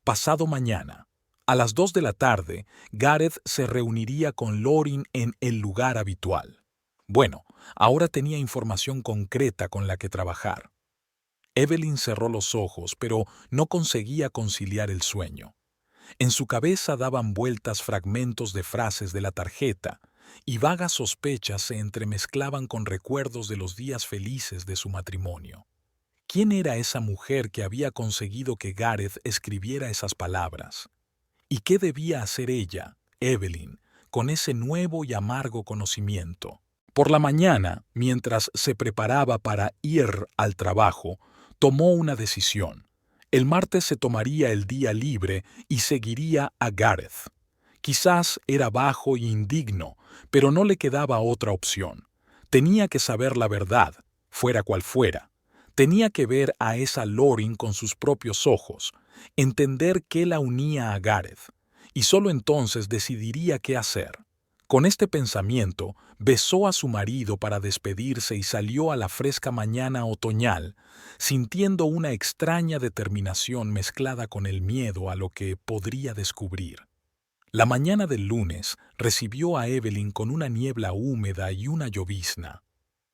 Pasado mañana. A las 2 de la tarde, Gareth se reuniría con Laureen en el lugar habitual. Bueno, ahora tenía información concreta con la que trabajar. Evelyn cerró los ojos, pero no conseguía conciliar el sueño. En su cabeza daban vueltas fragmentos de frases de la tarjeta, y vagas sospechas se entremezclaban con recuerdos de los días felices de su matrimonio. ¿Quién era esa mujer que había conseguido que Gareth escribiera esas palabras? ¿Y qué debía hacer ella, Evelyn, con ese nuevo y amargo conocimiento? Por la mañana, mientras se preparaba para ir al trabajo, tomó una decisión. El martes se tomaría el día libre y seguiría a Gareth. Quizás era bajo e indigno, pero no le quedaba otra opción. Tenía que saber la verdad, fuera cual fuera. Tenía que ver a esa Loring con sus propios ojos, entender qué la unía a Gareth, y solo entonces decidiría qué hacer. Con este pensamiento, besó a su marido para despedirse y salió a la fresca mañana otoñal, sintiendo una extraña determinación mezclada con el miedo a lo que podría descubrir. La mañana del lunes recibió a Evelyn con una niebla húmeda y una llovizna.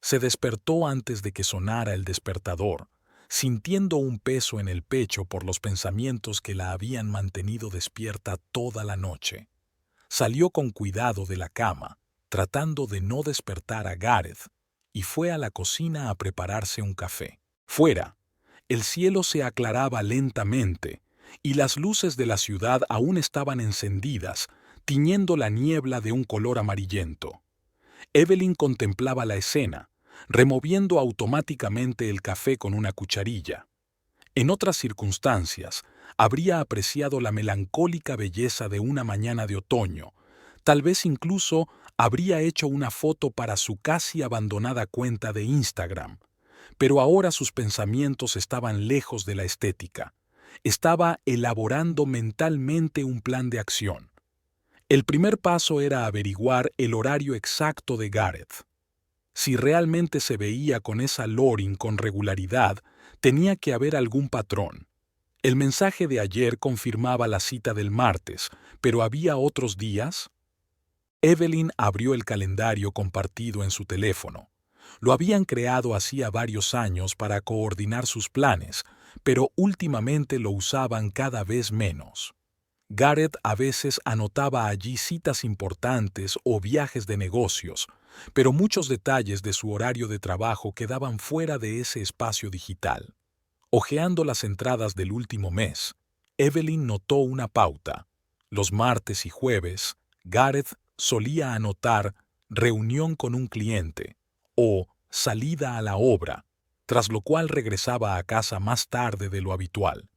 Se despertó antes de que sonara el despertador, sintiendo un peso en el pecho por los pensamientos que la habían mantenido despierta toda la noche. Salió con cuidado de la cama, tratando de no despertar a Gareth, y fue a la cocina a prepararse un café. Fuera, el cielo se aclaraba lentamente, y las luces de la ciudad aún estaban encendidas, tiñendo la niebla de un color amarillento. Evelyn contemplaba la escena, removiendo automáticamente el café con una cucharilla. En otras circunstancias, habría apreciado la melancólica belleza de una mañana de otoño, tal vez incluso habría hecho una foto para su casi abandonada cuenta de Instagram, pero ahora sus pensamientos estaban lejos de la estética. Estaba elaborando mentalmente un plan de acción. El primer paso era averiguar el horario exacto de Gareth. Si realmente se veía con esa Loring con regularidad, tenía que haber algún patrón. El mensaje de ayer confirmaba la cita del martes, pero ¿había otros días? Evelyn abrió el calendario compartido en su teléfono. Lo habían creado hacía varios años para coordinar sus planes, pero últimamente lo usaban cada vez menos. Gareth a veces anotaba allí citas importantes o viajes de negocios, pero muchos detalles de su horario de trabajo quedaban fuera de ese espacio digital. Hojeando las entradas del último mes, Evelyn notó una pauta. Los martes y jueves, Gareth solía anotar reunión con un cliente o salida a la obra, tras lo cual regresaba a casa más tarde de lo habitual.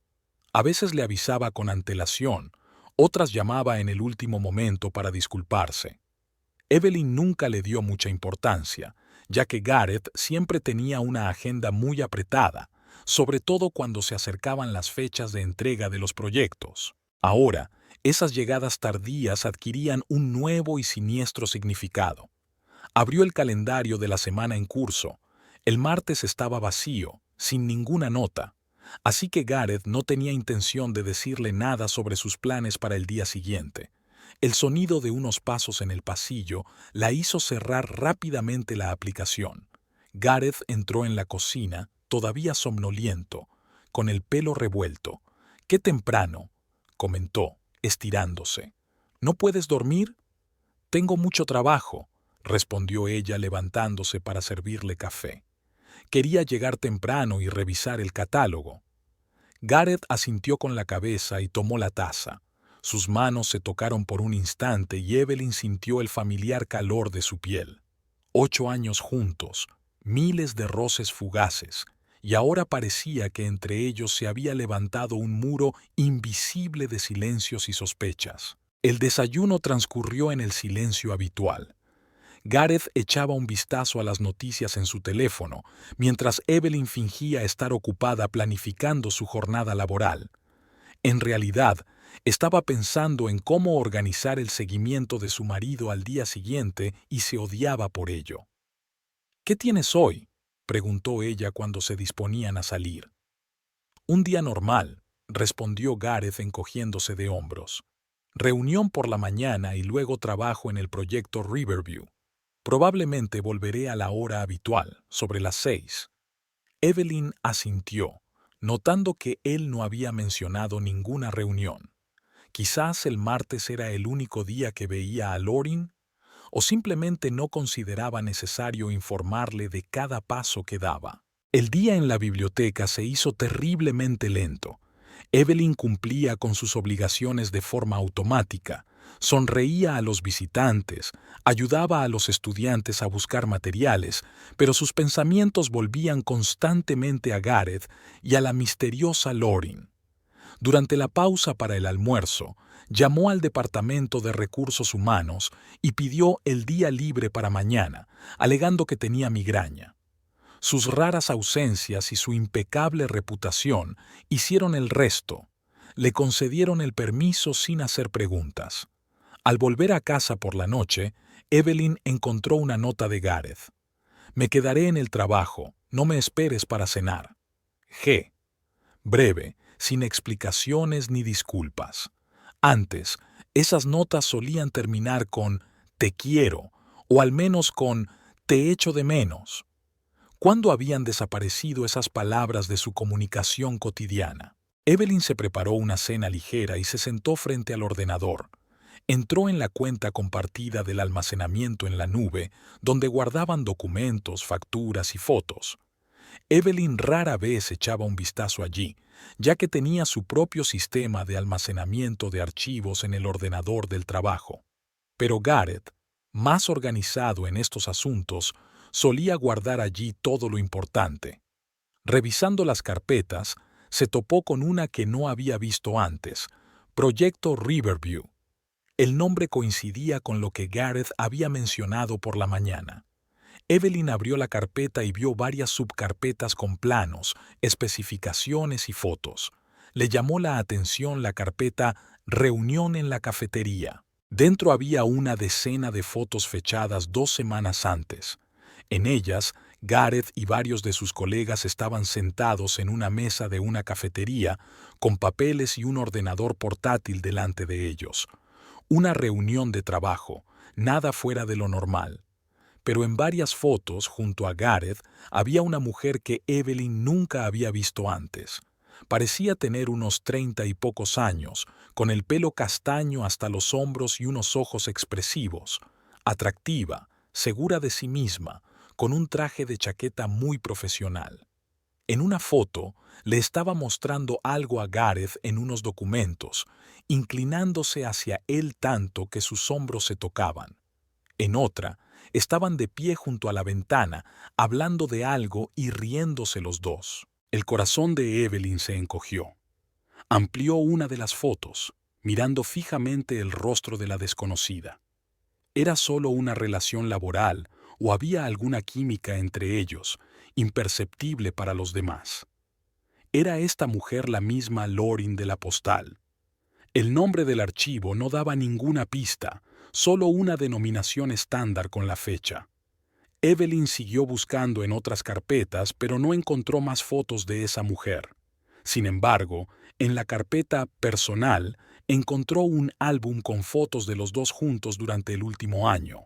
A veces le avisaba con antelación, otras llamaba en el último momento para disculparse. Evelyn nunca le dio mucha importancia, ya que Gareth siempre tenía una agenda muy apretada, sobre todo cuando se acercaban las fechas de entrega de los proyectos. Ahora, esas llegadas tardías adquirían un nuevo y siniestro significado. Abrió el calendario de la semana en curso. El martes estaba vacío, sin ninguna nota, así que Gareth no tenía intención de decirle nada sobre sus planes para el día siguiente. El sonido de unos pasos en el pasillo la hizo cerrar rápidamente la aplicación. Gareth entró en la cocina, todavía somnoliento, con el pelo revuelto. «Qué temprano», comentó, estirándose. «¿No puedes dormir?» «Tengo mucho trabajo», respondió ella levantándose para servirle café. Quería llegar temprano y revisar el catálogo. Gareth asintió con la cabeza y tomó la taza. Sus manos se tocaron por un instante y Evelyn sintió el familiar calor de su piel. 8 años juntos, miles de roces fugaces, y ahora parecía que entre ellos se había levantado un muro invisible de silencios y sospechas. El desayuno transcurrió en el silencio habitual. Gareth echaba un vistazo a las noticias en su teléfono, mientras Evelyn fingía estar ocupada planificando su jornada laboral. En realidad, estaba pensando en cómo organizar el seguimiento de su marido al día siguiente y se odiaba por ello. «¿Qué tienes hoy?», preguntó ella cuando se disponían a salir. «Un día normal», respondió Gareth encogiéndose de hombros. «Reunión por la mañana y luego trabajo en el proyecto Riverview. Probablemente volveré a la hora habitual, sobre las 6». Evelyn asintió, notando que él no había mencionado ninguna reunión. Quizás el martes era el único día que veía a Loring, o simplemente no consideraba necesario informarle de cada paso que daba. El día en la biblioteca se hizo terriblemente lento. Evelyn cumplía con sus obligaciones de forma automática, sonreía a los visitantes, ayudaba a los estudiantes a buscar materiales, pero sus pensamientos volvían constantemente a Gareth y a la misteriosa Lauren. Durante la pausa para el almuerzo, llamó al Departamento de Recursos Humanos y pidió el día libre para mañana, alegando que tenía migraña. Sus raras ausencias y su impecable reputación hicieron el resto. Le concedieron el permiso sin hacer preguntas. Al volver a casa por la noche, Evelyn encontró una nota de Gareth. «Me quedaré en el trabajo, no me esperes para cenar. G». Breve, sin explicaciones ni disculpas. Antes, esas notas solían terminar con «te quiero» o al menos con «te echo de menos». ¿Cuándo habían desaparecido esas palabras de su comunicación cotidiana? Evelyn se preparó una cena ligera y se sentó frente al ordenador. Entró en la cuenta compartida del almacenamiento en la nube, donde guardaban documentos, facturas y fotos. Evelyn rara vez echaba un vistazo allí, ya que tenía su propio sistema de almacenamiento de archivos en el ordenador del trabajo. Pero Gareth, más organizado en estos asuntos, solía guardar allí todo lo importante. Revisando las carpetas, se topó con una que no había visto antes, Proyecto Riverview. El nombre coincidía con lo que Gareth había mencionado por la mañana. Evelyn abrió la carpeta y vio varias subcarpetas con planos, especificaciones y fotos. Le llamó la atención la carpeta Reunión en la cafetería. Dentro había una decena de fotos fechadas 2 semanas antes. En ellas, Gareth y varios de sus colegas estaban sentados en una mesa de una cafetería, con papeles y un ordenador portátil delante de ellos. Una reunión de trabajo, nada fuera de lo normal. Pero en varias fotos, junto a Gareth, había una mujer que Evelyn nunca había visto antes. Parecía tener unos 30 y pocos años, con el pelo castaño hasta los hombros y unos ojos expresivos. Atractiva, segura de sí misma, con un traje de chaqueta muy profesional. En una foto, le estaba mostrando algo a Gareth en unos documentos, inclinándose hacia él tanto que sus hombros se tocaban. En otra, estaban de pie junto a la ventana, hablando de algo y riéndose los dos. El corazón de Evelyn se encogió. Amplió una de las fotos, mirando fijamente el rostro de la desconocida. ¿Era solo una relación laboral o había alguna química entre ellos, imperceptible para los demás? ¿Era esta mujer la misma Lauren de la postal? El nombre del archivo no daba ninguna pista, solo una denominación estándar con la fecha. Evelyn siguió buscando en otras carpetas, pero no encontró más fotos de esa mujer. Sin embargo, en la carpeta personal encontró un álbum con fotos de los dos juntos durante el último año.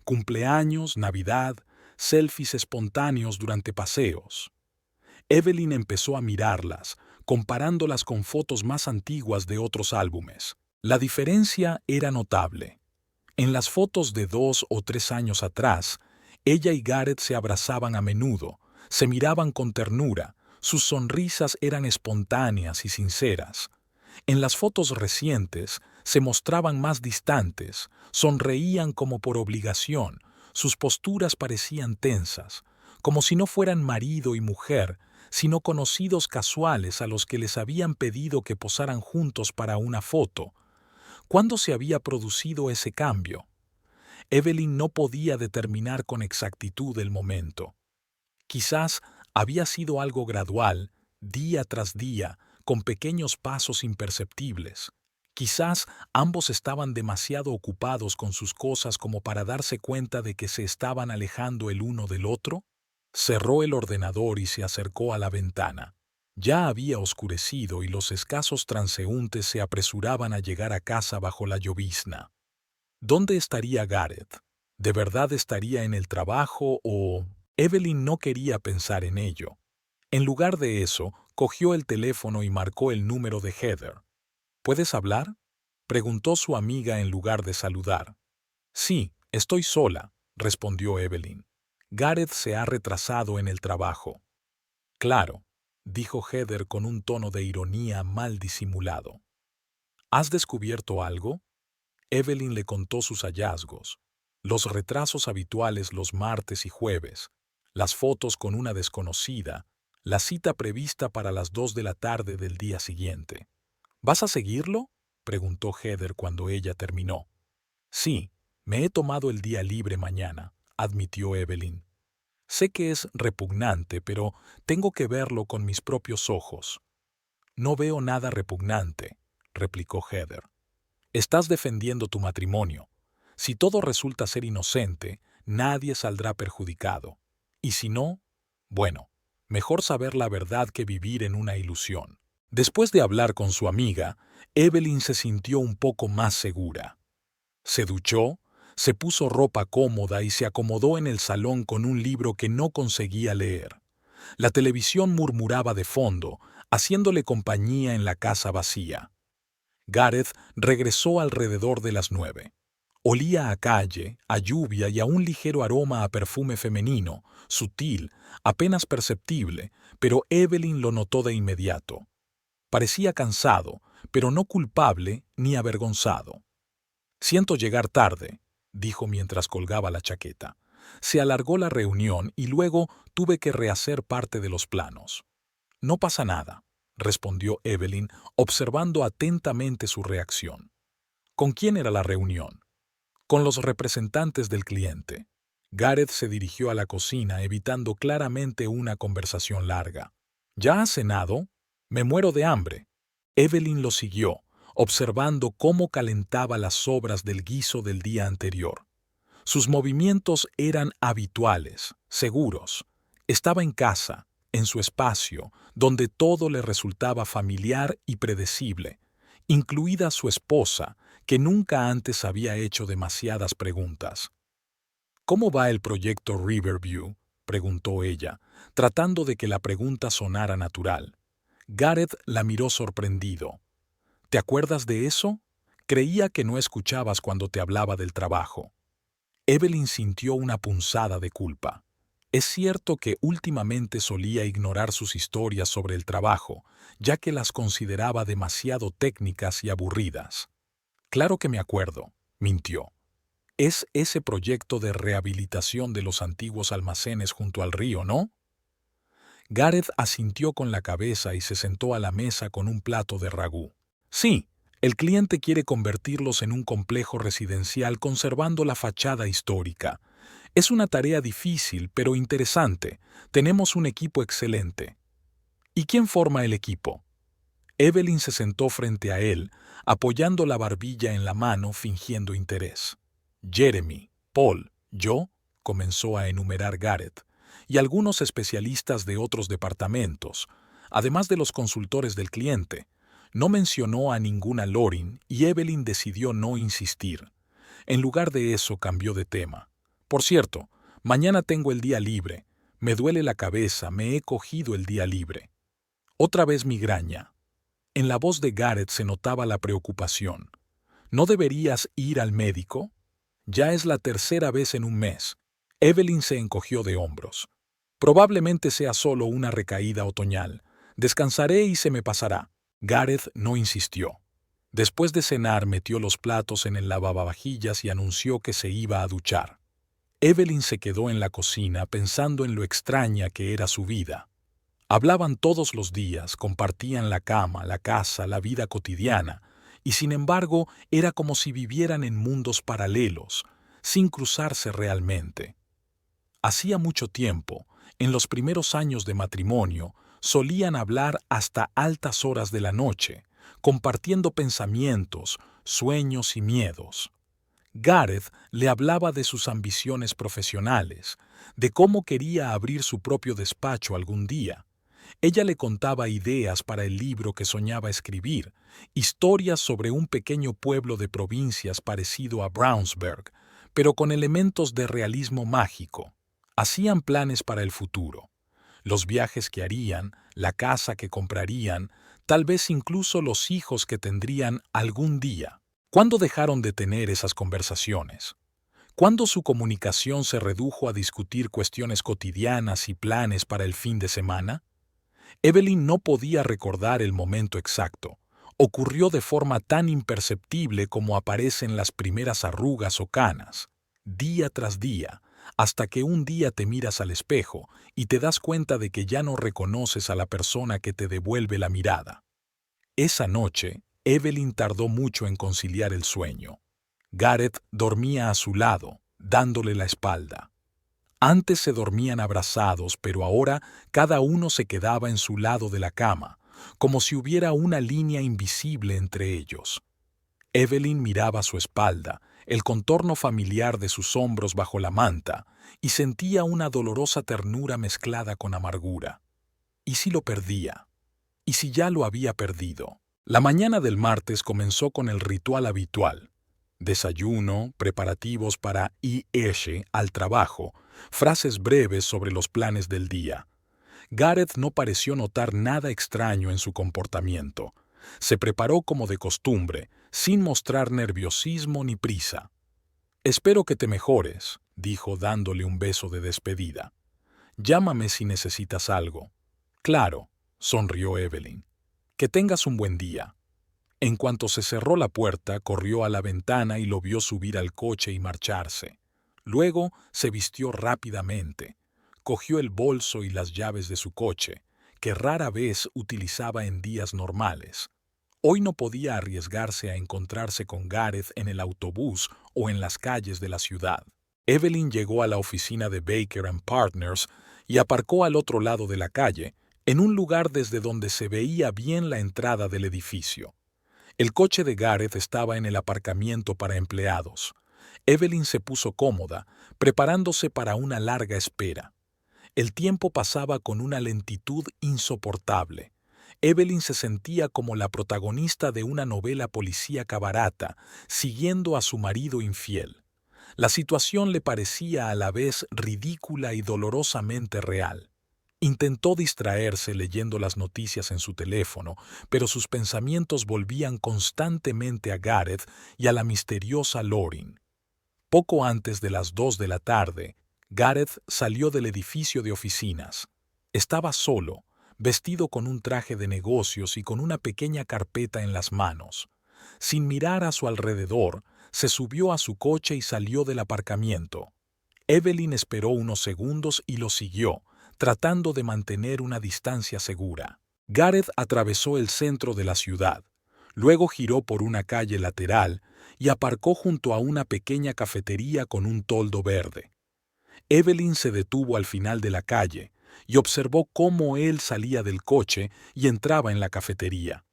Cumpleaños, Navidad, selfies espontáneos durante paseos. Evelyn empezó a mirarlas, comparándolas con fotos más antiguas de otros álbumes. La diferencia era notable. En las fotos de 2 o 3 años atrás, ella y Gareth se abrazaban a menudo, se miraban con ternura, sus sonrisas eran espontáneas y sinceras. En las fotos recientes se mostraban más distantes, sonreían como por obligación, sus posturas parecían tensas, como si no fueran marido y mujer, sino conocidos casuales a los que les habían pedido que posaran juntos para una foto. ¿Cuándo se había producido ese cambio? Evelyn no podía determinar con exactitud el momento. Quizás había sido algo gradual, día tras día, con pequeños pasos imperceptibles. Quizás ambos estaban demasiado ocupados con sus cosas como para darse cuenta de que se estaban alejando el uno del otro. Cerró el ordenador y se acercó a la ventana. Ya había oscurecido y los escasos transeúntes se apresuraban a llegar a casa bajo la llovizna. ¿Dónde estaría Gareth? ¿De verdad estaría en el trabajo o...? Evelyn no quería pensar en ello. En lugar de eso, cogió el teléfono y marcó el número de Heather. «¿Puedes hablar?», preguntó su amiga en lugar de saludar. «Sí, Estoy sola, respondió Evelyn. Gareth se ha retrasado en el trabajo. Claro, dijo Heather con un tono de ironía mal disimulado. ¿Has descubierto algo? Evelyn le contó sus hallazgos, los retrasos habituales los martes y jueves, las fotos con una desconocida, la cita prevista para las 2 de la tarde del día siguiente. ¿Vas a seguirlo?, preguntó Heather cuando ella terminó. Sí, me he tomado el día libre mañana, admitió Evelyn. Sé que es repugnante, pero tengo que verlo con mis propios ojos. No veo nada repugnante, replicó Heather. Estás defendiendo tu matrimonio. Si todo resulta ser inocente, nadie saldrá perjudicado. Y si no, bueno, mejor saber la verdad que vivir en una ilusión. Después de hablar con su amiga, Evelyn se sintió un poco más segura. Se duchó, se puso ropa cómoda y se acomodó en el salón con un libro que no conseguía leer. La televisión murmuraba de fondo, haciéndole compañía en la casa vacía. Gareth regresó alrededor de las 9. Olía a calle, a lluvia y a un ligero aroma a perfume femenino, sutil, apenas perceptible, pero Evelyn lo notó de inmediato. Parecía cansado, pero no culpable ni avergonzado. Siento llegar tarde, dijo mientras colgaba la chaqueta. Se alargó la reunión y luego tuve que rehacer parte de los planos. No pasa nada, respondió Evelyn, observando atentamente su reacción. ¿Con quién era la reunión? Con los representantes del cliente. Gareth se dirigió a la cocina, evitando claramente una conversación larga. ¿Ya has cenado? Me muero de hambre. Evelyn lo siguió, observando cómo calentaba las sobras del guiso del día anterior. Sus movimientos eran habituales, seguros. Estaba en casa, en su espacio, donde todo le resultaba familiar y predecible, incluida su esposa, que nunca antes había hecho demasiadas preguntas. ¿Cómo va el proyecto Riverview?, preguntó ella, tratando de que la pregunta sonara natural. Gareth la miró sorprendido. ¿Te acuerdas de eso? Creía que no escuchabas cuando te hablaba del trabajo. Evelyn sintió una punzada de culpa. Es cierto que últimamente solía ignorar sus historias sobre el trabajo, ya que las consideraba demasiado técnicas y aburridas. Claro que me acuerdo, mintió. Es ese proyecto de rehabilitación de los antiguos almacenes junto al río, ¿no? Gareth asintió con la cabeza y se sentó a la mesa con un plato de ragú. Sí, el cliente quiere convertirlos en un complejo residencial conservando la fachada histórica. Es una tarea difícil, pero interesante. Tenemos un equipo excelente. ¿Y quién forma el equipo? Evelyn se sentó frente a él, apoyando la barbilla en la mano, fingiendo interés. Jeremy, Paul, yo, comenzó a enumerar Gareth, y algunos especialistas de otros departamentos, además de los consultores del cliente. No mencionó a ninguna Lorin y Evelyn decidió no insistir. En lugar de eso cambió de tema. Por cierto, mañana tengo el día libre. Me duele la cabeza, me he cogido el día libre. Otra vez migraña. En la voz de Gareth se notaba la preocupación. ¿No deberías ir al médico? Ya es la tercera vez en un mes. Evelyn se encogió de hombros. Probablemente sea solo una recaída otoñal. Descansaré y se me pasará. Gareth no insistió. Después de cenar metió los platos en el lavavajillas y anunció que se iba a duchar. Evelyn se quedó en la cocina pensando en lo extraña que era su vida. Hablaban todos los días, compartían la cama, la casa, la vida cotidiana, y sin embargo era como si vivieran en mundos paralelos, sin cruzarse realmente. Hacía mucho tiempo, en los primeros años de matrimonio, solían hablar hasta altas horas de la noche, compartiendo pensamientos, sueños y miedos. Gareth le hablaba de sus ambiciones profesionales, de cómo quería abrir su propio despacho algún día. Ella le contaba ideas para el libro que soñaba escribir, historias sobre un pequeño pueblo de provincias parecido a Brownsburg, pero con elementos de realismo mágico. Hacían planes para el futuro. Los viajes que harían, la casa que comprarían, tal vez incluso los hijos que tendrían algún día. ¿Cuándo dejaron de tener esas conversaciones? Cuando su comunicación se redujo a discutir cuestiones cotidianas y planes para el fin de semana, Evelyn no podía recordar el momento exacto. Ocurrió de forma tan imperceptible como aparecen las primeras arrugas o canas, día tras día, hasta que un día te miras al espejo y te das cuenta de que ya no reconoces a la persona que te devuelve la mirada. Esa noche, Evelyn tardó mucho en conciliar el sueño. Gareth dormía a su lado, dándole la espalda. Antes se dormían abrazados, pero ahora cada uno se quedaba en su lado de la cama, como si hubiera una línea invisible entre ellos. Evelyn miraba su espalda, el contorno familiar de sus hombros bajo la manta, y sentía una dolorosa ternura mezclada con amargura. ¿Y si lo perdía? ¿Y si ya lo había perdido? La mañana del martes comenzó con el ritual habitual. Desayuno, preparativos para irse al trabajo, frases breves sobre los planes del día. Gareth no pareció notar nada extraño en su comportamiento. Se preparó como de costumbre, sin mostrar nerviosismo ni prisa. «Espero que te mejores», dijo dándole un beso de despedida. «Llámame si necesitas algo». «Claro», sonrió Evelyn. «Que tengas un buen día». En cuanto se cerró la puerta, corrió a la ventana y lo vio subir al coche y marcharse. Luego se vistió rápidamente. Cogió el bolso y las llaves de su coche, que rara vez utilizaba en días normales. Hoy no podía arriesgarse a encontrarse con Gareth en el autobús o en las calles de la ciudad. Evelyn llegó a la oficina de Baker & Partners y aparcó al otro lado de la calle, en un lugar desde donde se veía bien la entrada del edificio. El coche de Gareth estaba en el aparcamiento para empleados. Evelyn se puso cómoda, preparándose para una larga espera. El tiempo pasaba con una lentitud insoportable. Evelyn se sentía como la protagonista de una novela policíaca barata, siguiendo a su marido infiel. La situación le parecía a la vez ridícula y dolorosamente real. Intentó distraerse leyendo las noticias en su teléfono, pero sus pensamientos volvían constantemente a Gareth y a la misteriosa Lauren. Poco antes de las 2 de la tarde, Gareth salió del edificio de oficinas. Estaba solo, vestido con un traje de negocios y con una pequeña carpeta en las manos. Sin mirar a su alrededor, se subió a su coche y salió del aparcamiento. Evelyn esperó unos segundos y lo siguió, tratando de mantener una distancia segura. Gareth atravesó el centro de la ciudad, luego giró por una calle lateral y aparcó junto a una pequeña cafetería con un toldo verde. Evelyn se detuvo al final de la calle y observó cómo él salía del coche y entraba en la cafetería.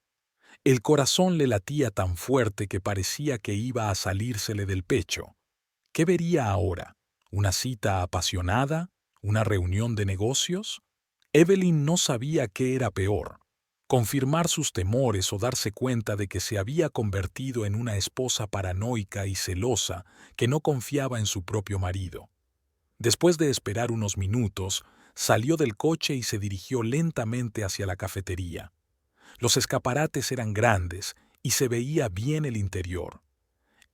El corazón le latía tan fuerte que parecía que iba a salírsele del pecho. ¿Qué vería ahora? ¿Una cita apasionada? ¿Una reunión de negocios? Evelyn no sabía qué era peor: confirmar sus temores o darse cuenta de que se había convertido en una esposa paranoica y celosa que no confiaba en su propio marido. Después de esperar unos minutos, salió del coche y se dirigió lentamente hacia la cafetería. Los escaparates eran grandes y se veía bien el interior.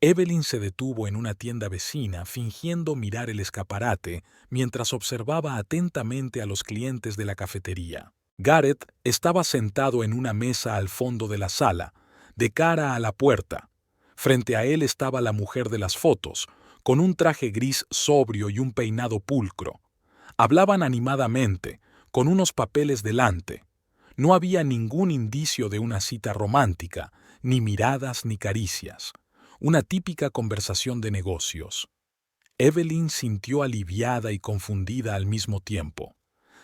Evelyn se detuvo en una tienda vecina fingiendo mirar el escaparate mientras observaba atentamente a los clientes de la cafetería. Gareth estaba sentado en una mesa al fondo de la sala, de cara a la puerta. Frente a él estaba la mujer de las fotos, con un traje gris sobrio y un peinado pulcro. Hablaban animadamente, con unos papeles delante. No había ningún indicio de una cita romántica, ni miradas ni caricias. Una típica conversación de negocios. Evelyn sintió aliviada y confundida al mismo tiempo.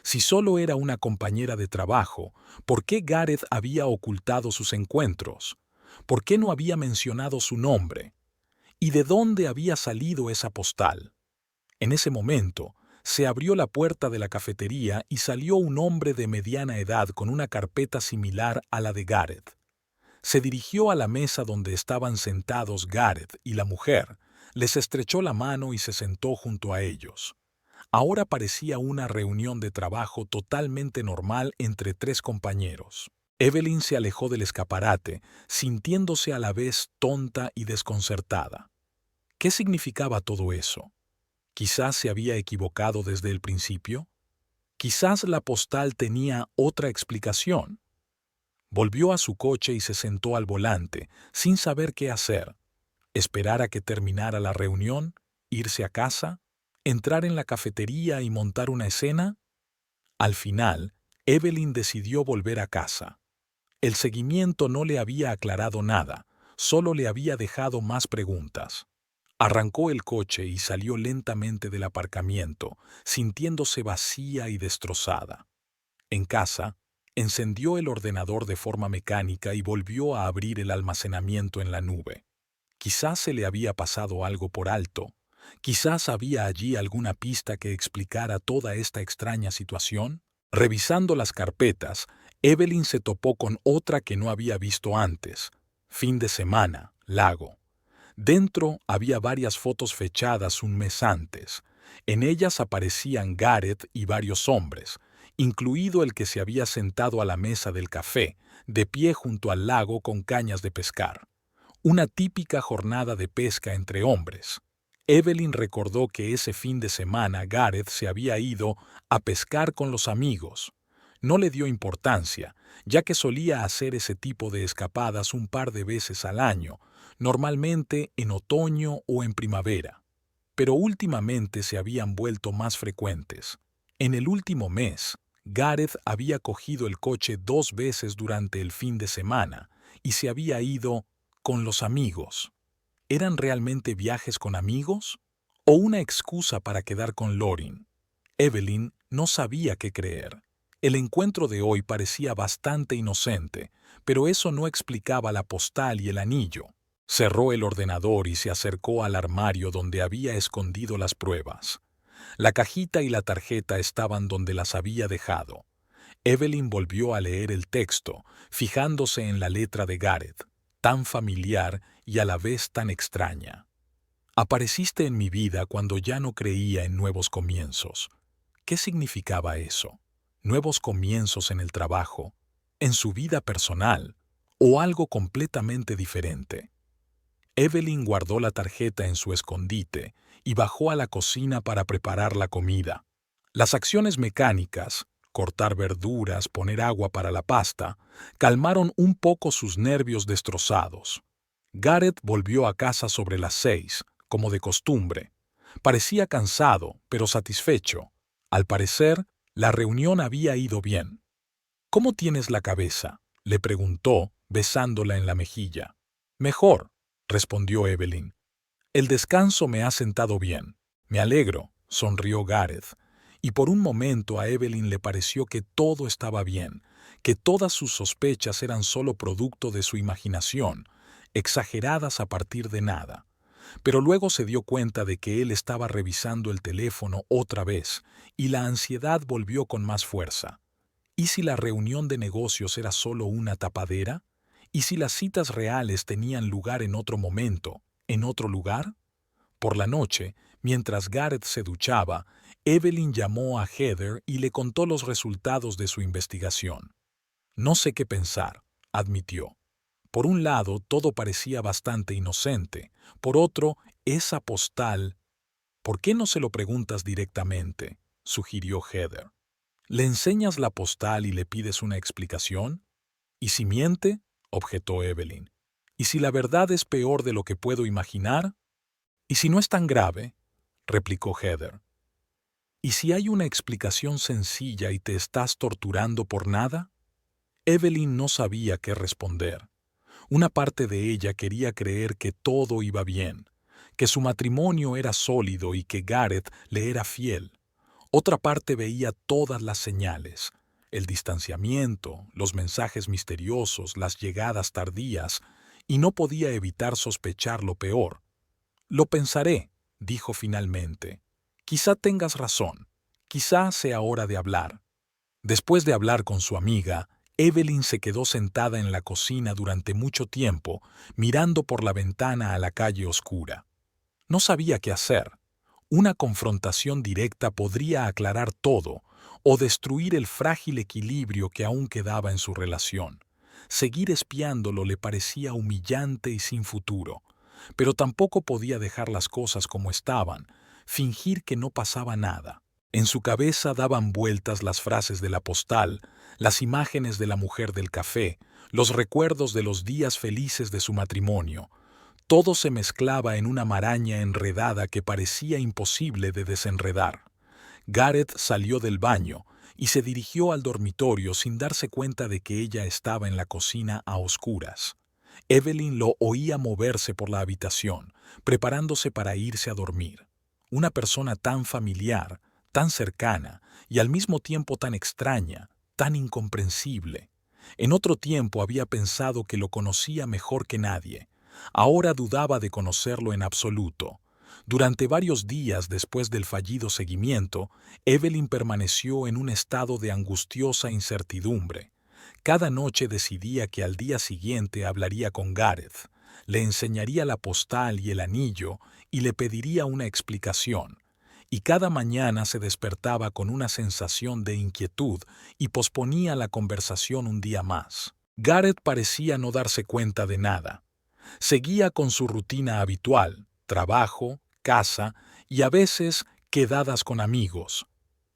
Si solo era una compañera de trabajo, ¿por qué Gareth había ocultado sus encuentros? ¿Por qué no había mencionado su nombre? ¿Y de dónde había salido esa postal? En ese momento, se abrió la puerta de la cafetería y salió un hombre de mediana edad con una carpeta similar a la de Gareth. Se dirigió a la mesa donde estaban sentados Gareth y la mujer, les estrechó la mano y se sentó junto a ellos. Ahora parecía una reunión de trabajo totalmente normal entre 3 compañeros. Evelyn se alejó del escaparate, sintiéndose a la vez tonta y desconcertada. ¿Qué significaba todo eso? ¿Quizás se había equivocado desde el principio? Quizás la postal tenía otra explicación. Volvió a su coche y se sentó al volante, sin saber qué hacer. Esperar a que terminara la reunión, irse a casa, entrar en la cafetería y montar una escena. Al final, Evelyn decidió volver a casa. El seguimiento no le había aclarado nada, solo le había dejado más preguntas. Arrancó el coche y salió lentamente del aparcamiento, sintiéndose vacía y destrozada. En casa, encendió el ordenador de forma mecánica y volvió a abrir el almacenamiento en la nube. Quizás se le había pasado algo por alto. Quizás había allí alguna pista que explicara toda esta extraña situación. Revisando las carpetas, Evelyn se topó con otra que no había visto antes. Fin de semana, lago. Dentro había varias fotos fechadas un mes antes. En ellas aparecían Gareth y varios hombres, incluido el que se había sentado a la mesa del café, de pie junto al lago con cañas de pescar. Una típica jornada de pesca entre hombres. Evelyn recordó que ese fin de semana Gareth se había ido a pescar con los amigos. No le dio importancia, ya que solía hacer ese tipo de escapadas un par de veces al año, normalmente en otoño o en primavera. Pero últimamente se habían vuelto más frecuentes. En el último mes, Gareth había cogido el coche 2 veces durante el fin de semana y se había ido con los amigos. ¿Eran realmente viajes con amigos? ¿O una excusa para quedar con Lorin? Evelyn no sabía qué creer. El encuentro de hoy parecía bastante inocente, pero eso no explicaba la postal y el anillo. Cerró el ordenador y se acercó al armario donde había escondido las pruebas. La cajita y la tarjeta estaban donde las había dejado. Evelyn volvió a leer el texto, fijándose en la letra de Gareth, tan familiar y a la vez tan extraña. Apareciste en mi vida cuando ya no creía en nuevos comienzos. ¿Qué significaba eso? ¿Nuevos comienzos en el trabajo, en su vida personal o algo completamente diferente? Evelyn guardó la tarjeta en su escondite y bajó a la cocina para preparar la comida. Las acciones mecánicas, cortar verduras, poner agua para la pasta, calmaron un poco sus nervios destrozados. Gareth volvió a casa sobre las 6, como de costumbre. Parecía cansado, pero satisfecho. Al parecer, la reunión había ido bien. «¿Cómo tienes la cabeza?», le preguntó, besándola en la mejilla. «Mejor», respondió Evelyn. «El descanso me ha sentado bien. Me alegro», sonrió Gareth. Y por un momento a Evelyn le pareció que todo estaba bien, que todas sus sospechas eran solo producto de su imaginación, exageradas a partir de nada. Pero luego se dio cuenta de que él estaba revisando el teléfono otra vez, y la ansiedad volvió con más fuerza. ¿Y si la reunión de negocios era solo una tapadera? ¿Y si las citas reales tenían lugar en otro momento, en otro lugar? Por la noche, mientras Gareth se duchaba, Evelyn llamó a Heather y le contó los resultados de su investigación. «No sé qué pensar», admitió. Por un lado, todo parecía bastante inocente. Por otro, esa postal... «¿Por qué no se lo preguntas directamente?», sugirió Heather. «¿Le enseñas la postal y le pides una explicación?» «¿Y si miente?», objetó Evelyn. «¿Y si la verdad es peor de lo que puedo imaginar?» «¿Y si no es tan grave?», replicó Heather. «¿Y si hay una explicación sencilla y te estás torturando por nada?» Evelyn no sabía qué responder. Una parte de ella quería creer que todo iba bien, que su matrimonio era sólido y que Gareth le era fiel. Otra parte veía todas las señales: el distanciamiento, los mensajes misteriosos, las llegadas tardías, y no podía evitar sospechar lo peor. «Lo pensaré», dijo finalmente. «Quizá tengas razón. Quizá sea hora de hablar». Después de hablar con su amiga, Evelyn se quedó sentada en la cocina durante mucho tiempo, mirando por la ventana a la calle oscura. No sabía qué hacer. Una confrontación directa podría aclarar todo o destruir el frágil equilibrio que aún quedaba en su relación. Seguir espiándolo le parecía humillante y sin futuro. pero tampoco podía dejar las cosas como estaban, fingir que no pasaba nada. En su cabeza daban vueltas las frases de la postal, las imágenes de la mujer del café, los recuerdos de los días felices de su matrimonio. Todo se mezclaba en una maraña enredada que parecía imposible de desenredar. Gareth salió del baño y se dirigió al dormitorio sin darse cuenta de que ella estaba en la cocina a oscuras. Evelyn lo oía moverse por la habitación, preparándose para irse a dormir. Una persona tan familiar, tan cercana y al mismo tiempo tan extraña, tan incomprensible. En otro tiempo había pensado que lo conocía mejor que nadie. Ahora dudaba de conocerlo en absoluto. Durante varios días después del fallido seguimiento, Evelyn permaneció en un estado de angustiosa incertidumbre. Cada noche decidía que al día siguiente hablaría con Gareth, le enseñaría la postal y el anillo y le pediría una explicación. Y cada mañana se despertaba con una sensación de inquietud y posponía la conversación un día más. Gareth parecía no darse cuenta de nada. Seguía con su rutina habitual, trabajo, casa y a veces quedadas con amigos.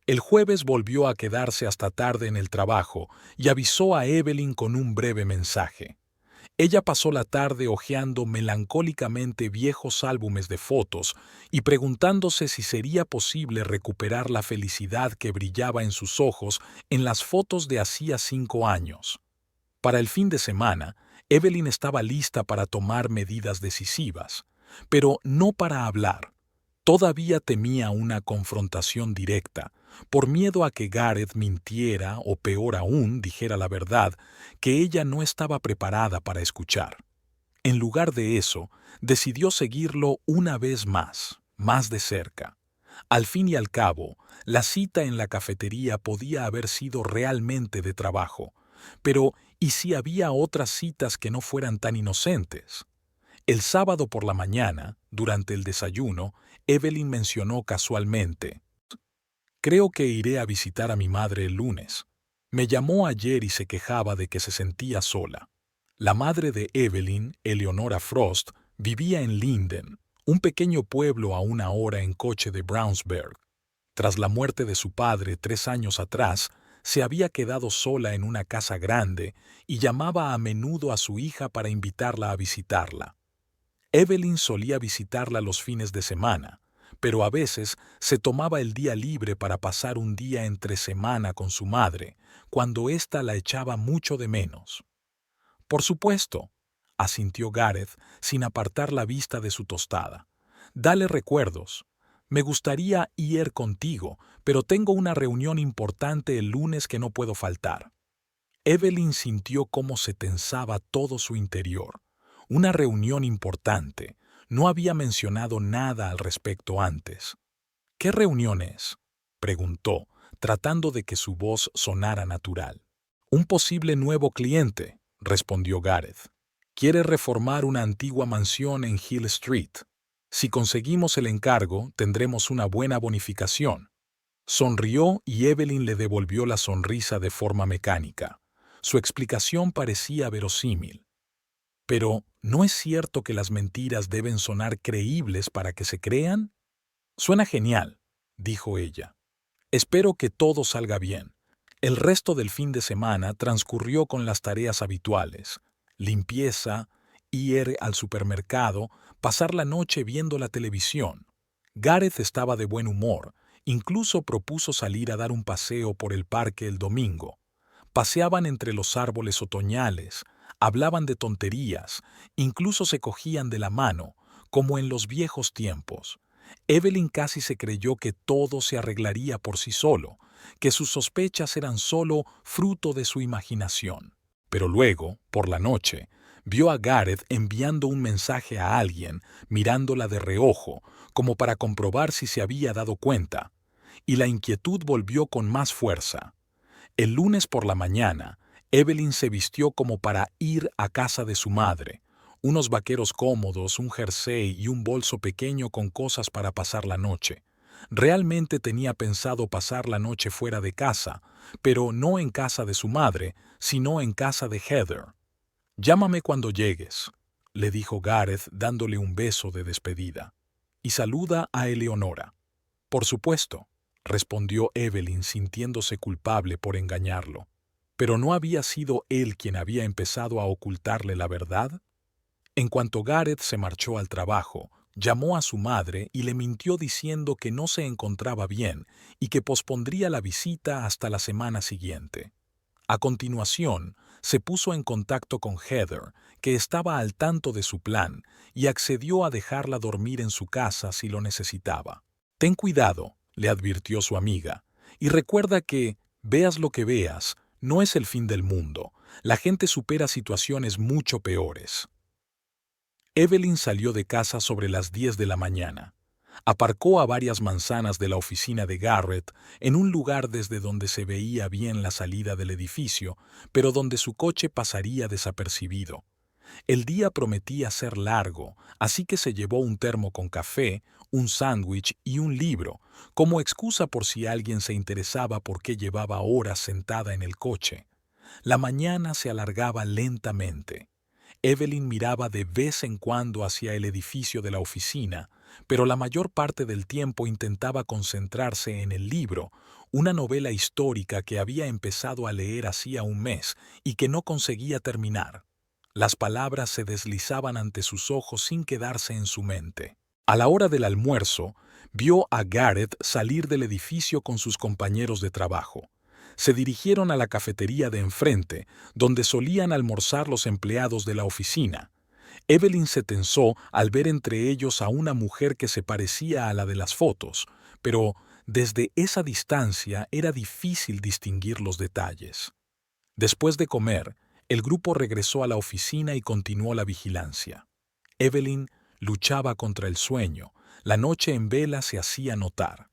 El jueves volvió a quedarse hasta tarde en el trabajo y avisó a Evelyn con un breve mensaje. Ella pasó la tarde hojeando melancólicamente viejos álbumes de fotos y preguntándose si sería posible recuperar la felicidad que brillaba en sus ojos en las fotos de hacía 5 años. Para el fin de semana, Evelyn estaba lista para tomar medidas decisivas, pero no para hablar. Todavía temía una confrontación directa, por miedo a que Gareth mintiera o peor aún dijera la verdad, que ella no estaba preparada para escuchar. En lugar de eso, decidió seguirlo una vez más de cerca. Al fin y al cabo, la cita en la cafetería podía haber sido realmente de trabajo, pero ¿y si había otras citas que no fueran tan inocentes? El sábado por la mañana, durante el desayuno, Evelyn mencionó casualmente: «Creo que iré a visitar a mi madre el lunes. Me llamó ayer y se quejaba de que se sentía sola». La madre de Evelyn, Eleonora Frost, vivía en Linden, un pequeño pueblo a 1 hora en coche de Brownsburg. Tras la muerte de su padre 3 años atrás, se había quedado sola en una casa grande y llamaba a menudo a su hija para invitarla a visitarla. Evelyn solía visitarla los fines de semana, pero a veces se tomaba el día libre para pasar un día entre semana con su madre, cuando ésta la echaba mucho de menos. «Por supuesto», asintió Gareth sin apartar la vista de su tostada. «Dale recuerdos. Me gustaría ir contigo, pero tengo una reunión importante el lunes que no puedo faltar». Evelyn sintió cómo se tensaba todo su interior. Una reunión importante. No había mencionado nada al respecto antes. «¿Qué reunión es?», preguntó, tratando de que su voz sonara natural. «Un posible nuevo cliente», respondió Gareth. «Quiere reformar una antigua mansión en Hill Street. Si conseguimos el encargo, tendremos una buena bonificación». Sonrió y Evelyn le devolvió la sonrisa de forma mecánica. Su explicación parecía verosímil. «Pero, ¿no es cierto que las mentiras deben sonar creíbles para que se crean?» «Suena genial», dijo ella. «Espero que todo salga bien». El resto del fin de semana transcurrió con las tareas habituales: limpieza, ir al supermercado, pasar la noche viendo la televisión. Gareth estaba de buen humor, incluso propuso salir a dar un paseo por el parque el domingo. Paseaban entre los árboles otoñales, hablaban de tonterías, incluso se cogían de la mano, como en los viejos tiempos. Evelyn casi se creyó que todo se arreglaría por sí solo, que sus sospechas eran solo fruto de su imaginación. Pero luego, por la noche, vio a Gareth enviando un mensaje a alguien, mirándola de reojo, como para comprobar si se había dado cuenta, y la inquietud volvió con más fuerza. El lunes por la mañana, Evelyn se vistió como para ir a casa de su madre. Unos vaqueros cómodos, un jersey y un bolso pequeño con cosas para pasar la noche. Realmente tenía pensado pasar la noche fuera de casa, pero no en casa de su madre, sino en casa de Heather. «Llámame cuando llegues», le dijo Gareth dándole un beso de despedida. «Y saluda a Eleonora». «Por supuesto», respondió Evelyn sintiéndose culpable por engañarlo. ¿Pero no había sido él quien había empezado a ocultarle la verdad? En cuanto Gareth se marchó al trabajo, llamó a su madre y le mintió diciendo que no se encontraba bien y que pospondría la visita hasta la semana siguiente. A continuación, se puso en contacto con Heather, que estaba al tanto de su plan, y accedió a dejarla dormir en su casa si lo necesitaba. «Ten cuidado», le advirtió su amiga, «y recuerda que, veas lo que veas, no es el fin del mundo. La gente supera situaciones mucho peores». Evelyn salió de casa sobre las 10 de la mañana. Aparcó a varias manzanas de la oficina de Garrett, en un lugar desde donde se veía bien la salida del edificio, pero donde su coche pasaría desapercibido. El día prometía ser largo, así que se llevó un termo con café, un sándwich y un libro, como excusa por si alguien se interesaba por qué llevaba horas sentada en el coche. La mañana se alargaba lentamente. Evelyn miraba de vez en cuando hacia el edificio de la oficina, pero la mayor parte del tiempo intentaba concentrarse en el libro, una novela histórica que había empezado a leer hacía un mes y que no conseguía terminar. Las palabras se deslizaban ante sus ojos sin quedarse en su mente. A la hora del almuerzo, vio a Gareth salir del edificio con sus compañeros de trabajo. Se dirigieron a la cafetería de enfrente, donde solían almorzar los empleados de la oficina. Evelyn se tensó al ver entre ellos a una mujer que se parecía a la de las fotos, pero desde esa distancia era difícil distinguir los detalles. Después de comer, el grupo regresó a la oficina y continuó la vigilancia. Evelyn luchaba contra el sueño, la noche en vela se hacía notar.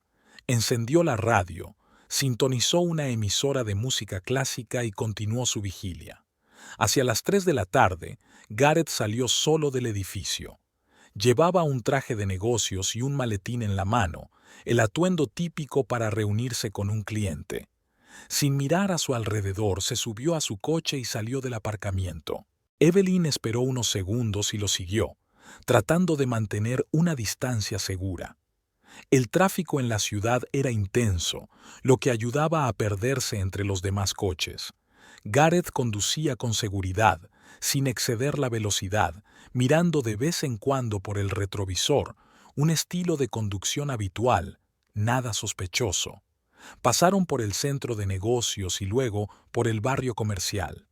Encendió la radio, sintonizó una emisora de música clásica y continuó su vigilia. Hacia las 3 de la tarde, Gareth salió solo del edificio. Llevaba un traje de negocios y un maletín en la mano, el atuendo típico para reunirse con un cliente. Sin mirar a su alrededor, se subió a su coche y salió del aparcamiento. Evelyn esperó unos segundos y lo siguió, tratando de mantener una distancia segura. El tráfico en la ciudad era intenso, lo que ayudaba a perderse entre los demás coches. Gareth conducía con seguridad, sin exceder la velocidad, mirando de vez en cuando por el retrovisor, un estilo de conducción habitual, nada sospechoso. Pasaron por el centro de negocios y luego por el barrio comercial.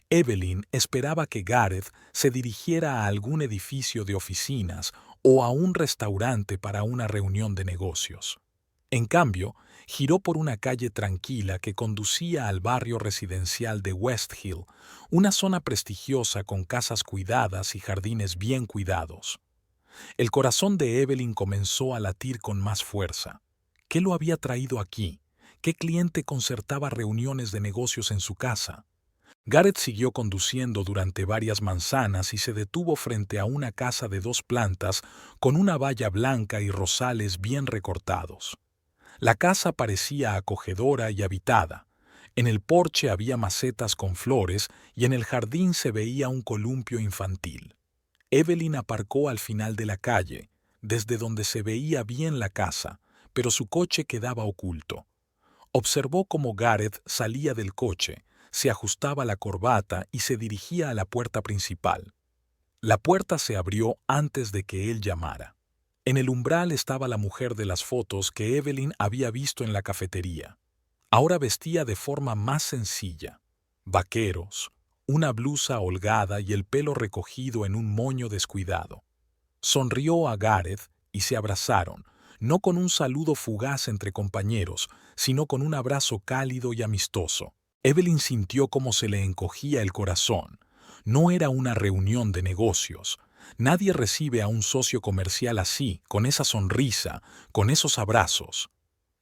Evelyn esperaba que Gareth se dirigiera a algún edificio de oficinas o a un restaurante para una reunión de negocios. En cambio, giró por una calle tranquila que conducía al barrio residencial de West Hill, una zona prestigiosa con casas cuidadas y jardines bien cuidados. El corazón de Evelyn comenzó a latir con más fuerza. ¿Qué lo había traído aquí? ¿Qué cliente concertaba reuniones de negocios en su casa? Gareth siguió conduciendo durante varias manzanas y se detuvo frente a una casa de 2 plantas con una valla blanca y rosales bien recortados. La casa parecía acogedora y habitada. En el porche había macetas con flores y en el jardín se veía un columpio infantil. Evelyn aparcó al final de la calle, desde donde se veía bien la casa, pero su coche quedaba oculto. Observó cómo Gareth salía del coche, se ajustaba la corbata y se dirigía a la puerta principal. La puerta se abrió antes de que él llamara. En el umbral estaba la mujer de las fotos que Evelyn había visto en la cafetería. Ahora vestía de forma más sencilla. Vaqueros, una blusa holgada y el pelo recogido en un moño descuidado. Sonrió a Gareth y se abrazaron, no con un saludo fugaz entre compañeros, sino con un abrazo cálido y amistoso. Evelyn sintió cómo se le encogía el corazón. No era una reunión de negocios. Nadie recibe a un socio comercial así, con esa sonrisa, con esos abrazos.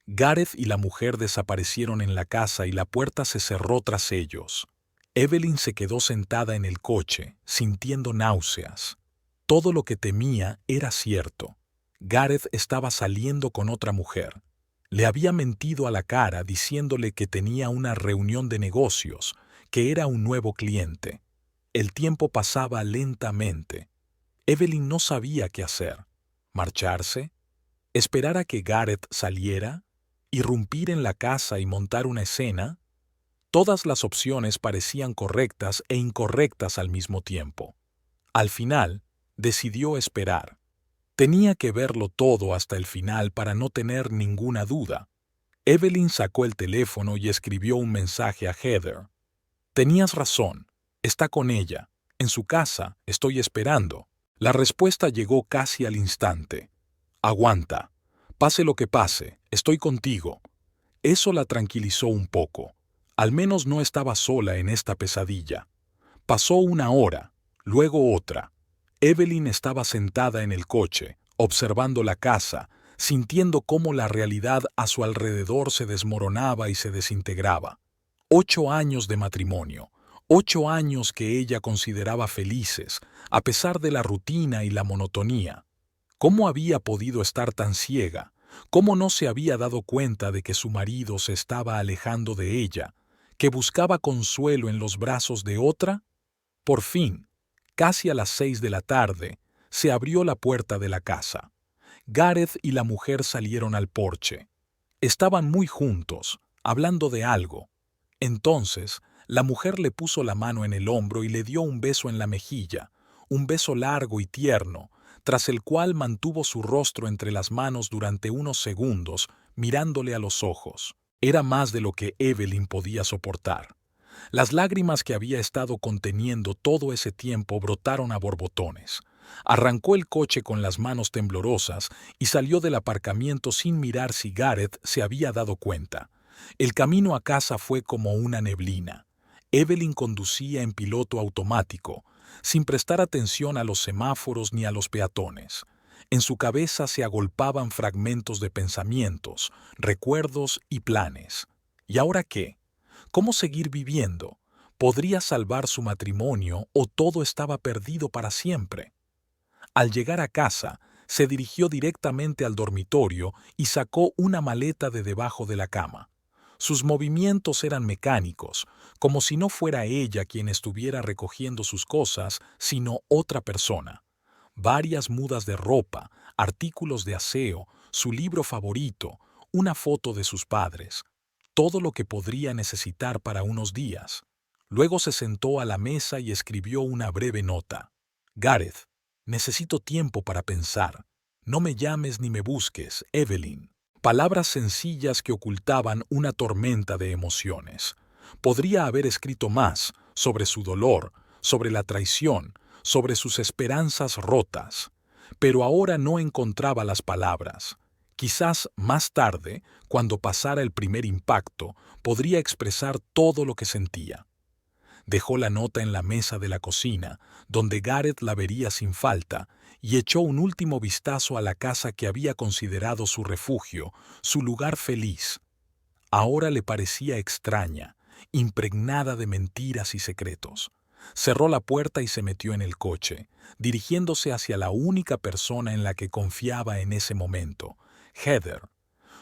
Gareth y la mujer desaparecieron en la casa y la puerta se cerró tras ellos. Evelyn se quedó sentada en el coche, sintiendo náuseas. Todo lo que temía era cierto. Gareth estaba saliendo con otra mujer. Le había mentido a la cara diciéndole que tenía una reunión de negocios, que era un nuevo cliente. El tiempo pasaba lentamente. Evelyn no sabía qué hacer. ¿Marcharse? ¿Esperar a que Gareth saliera? ¿Irrumpir en la casa y montar una escena? Todas las opciones parecían correctas e incorrectas al mismo tiempo. Al final, decidió esperar. Tenía que verlo todo hasta el final para no tener ninguna duda. Evelyn sacó el teléfono y escribió un mensaje a Heather. Tenías razón. Está con ella. En su casa. Estoy esperando. La respuesta llegó casi al instante. Aguanta. Pase lo que pase. Estoy contigo. Eso la tranquilizó un poco. Al menos no estaba sola en esta pesadilla. Pasó una hora, luego otra. Evelyn estaba sentada en el coche, observando la casa, sintiendo cómo la realidad a su alrededor se desmoronaba y se desintegraba. 8 años de matrimonio, 8 años que ella consideraba felices, a pesar de la rutina y la monotonía. ¿Cómo había podido estar tan ciega? ¿Cómo no se había dado cuenta de que su marido se estaba alejando de ella, que buscaba consuelo en los brazos de otra? Por fin, casi a las 6 de la tarde, se abrió la puerta de la casa. Gareth y la mujer salieron al porche. Estaban muy juntos, hablando de algo. Entonces, la mujer le puso la mano en el hombro y le dio un beso en la mejilla, un beso largo y tierno, tras el cual mantuvo su rostro entre las manos durante unos segundos, mirándole a los ojos. Era más de lo que Evelyn podía soportar. Las lágrimas que había estado conteniendo todo ese tiempo brotaron a borbotones. Arrancó el coche con las manos temblorosas y salió del aparcamiento sin mirar si Gareth se había dado cuenta. El camino a casa fue como una neblina. Evelyn conducía en piloto automático, sin prestar atención a los semáforos ni a los peatones. En su cabeza se agolpaban fragmentos de pensamientos, recuerdos y planes. ¿Y ahora qué? ¿Cómo seguir viviendo? ¿Podría salvar su matrimonio o todo estaba perdido para siempre? Al llegar a casa, se dirigió directamente al dormitorio y sacó una maleta de debajo de la cama. Sus movimientos eran mecánicos, como si no fuera ella quien estuviera recogiendo sus cosas, sino otra persona. Varias mudas de ropa, artículos de aseo, su libro favorito, una foto de sus padres. Todo lo que podría necesitar para unos días. Luego se sentó a la mesa y escribió una breve nota. Gareth, necesito tiempo para pensar. No me llames ni me busques, Evelyn. Palabras sencillas que ocultaban una tormenta de emociones. Podría haber escrito más sobre su dolor, sobre la traición, sobre sus esperanzas rotas. Pero ahora no encontraba las palabras. Quizás más tarde, cuando pasara el primer impacto, podría expresar todo lo que sentía. Dejó la nota en la mesa de la cocina, donde Gareth la vería sin falta, y echó un último vistazo a la casa que había considerado su refugio, su lugar feliz. Ahora le parecía extraña, impregnada de mentiras y secretos. Cerró la puerta y se metió en el coche, dirigiéndose hacia la única persona en la que confiaba en ese momento, Heather.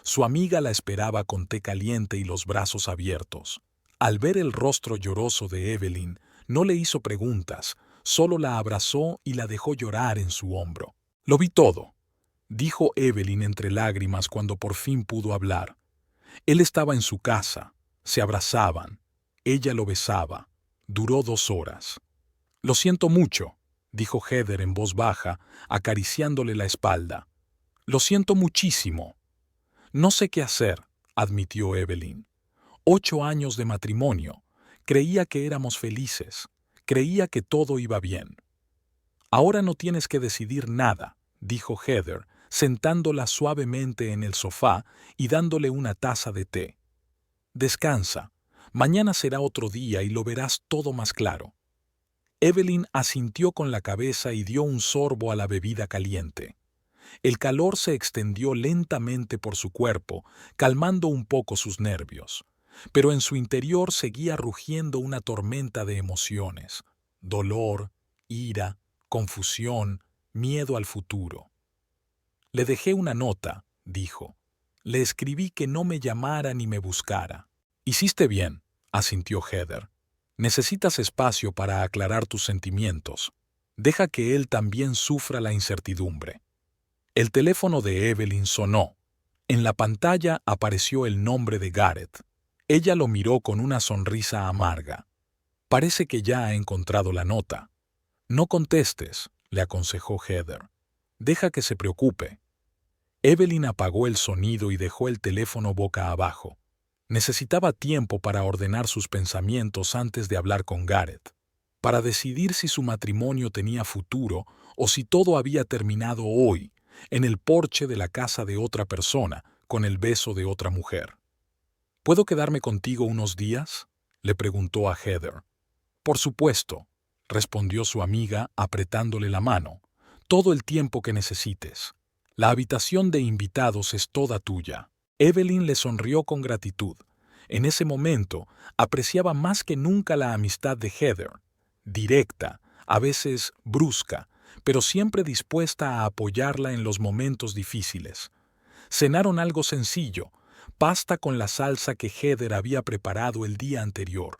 Su amiga la esperaba con té caliente y los brazos abiertos. Al ver el rostro lloroso de Evelyn, no le hizo preguntas, solo la abrazó y la dejó llorar en su hombro. «Lo vi todo», dijo Evelyn entre lágrimas cuando por fin pudo hablar. Él estaba en su casa, se abrazaban, ella lo besaba. Duró 2 horas. «Lo siento mucho», dijo Heather en voz baja, acariciándole la espalda. «Lo siento muchísimo». «No sé qué hacer», admitió Evelyn. 8 años de matrimonio. Creía que éramos felices. Creía que todo iba bien. «Ahora no tienes que decidir nada», dijo Heather, sentándola suavemente en el sofá y dándole una taza de té. «Descansa. Mañana será otro día y lo verás todo más claro». Evelyn asintió con la cabeza y dio un sorbo a la bebida caliente. El calor se extendió lentamente por su cuerpo, calmando un poco sus nervios. Pero en su interior seguía rugiendo una tormenta de emociones: dolor, ira, confusión, miedo al futuro. «Le dejé una nota», dijo. «Le escribí que no me llamara ni me buscara». «Hiciste bien», asintió Heather. Necesitas espacio para aclarar tus sentimientos. Deja que él también sufra la incertidumbre. El teléfono de Evelyn sonó. En la pantalla apareció el nombre de Gareth. Ella lo miró con una sonrisa amarga. Parece que ya ha encontrado la nota. No contestes, le aconsejó Heather. Deja que se preocupe. Evelyn apagó el sonido y dejó el teléfono boca abajo. Necesitaba tiempo para ordenar sus pensamientos antes de hablar con Gareth, para decidir si su matrimonio tenía futuro o si todo había terminado hoy, en el porche de la casa de otra persona, con el beso de otra mujer. ¿Puedo quedarme contigo unos días?, le preguntó a Heather. Por supuesto, respondió su amiga apretándole la mano. Todo el tiempo que necesites. La habitación de invitados es toda tuya. Evelyn le sonrió con gratitud. En ese momento apreciaba más que nunca la amistad de Heather, directa, a veces brusca, pero siempre dispuesta a apoyarla en los momentos difíciles. Cenaron algo sencillo, pasta con la salsa que Heather había preparado el día anterior.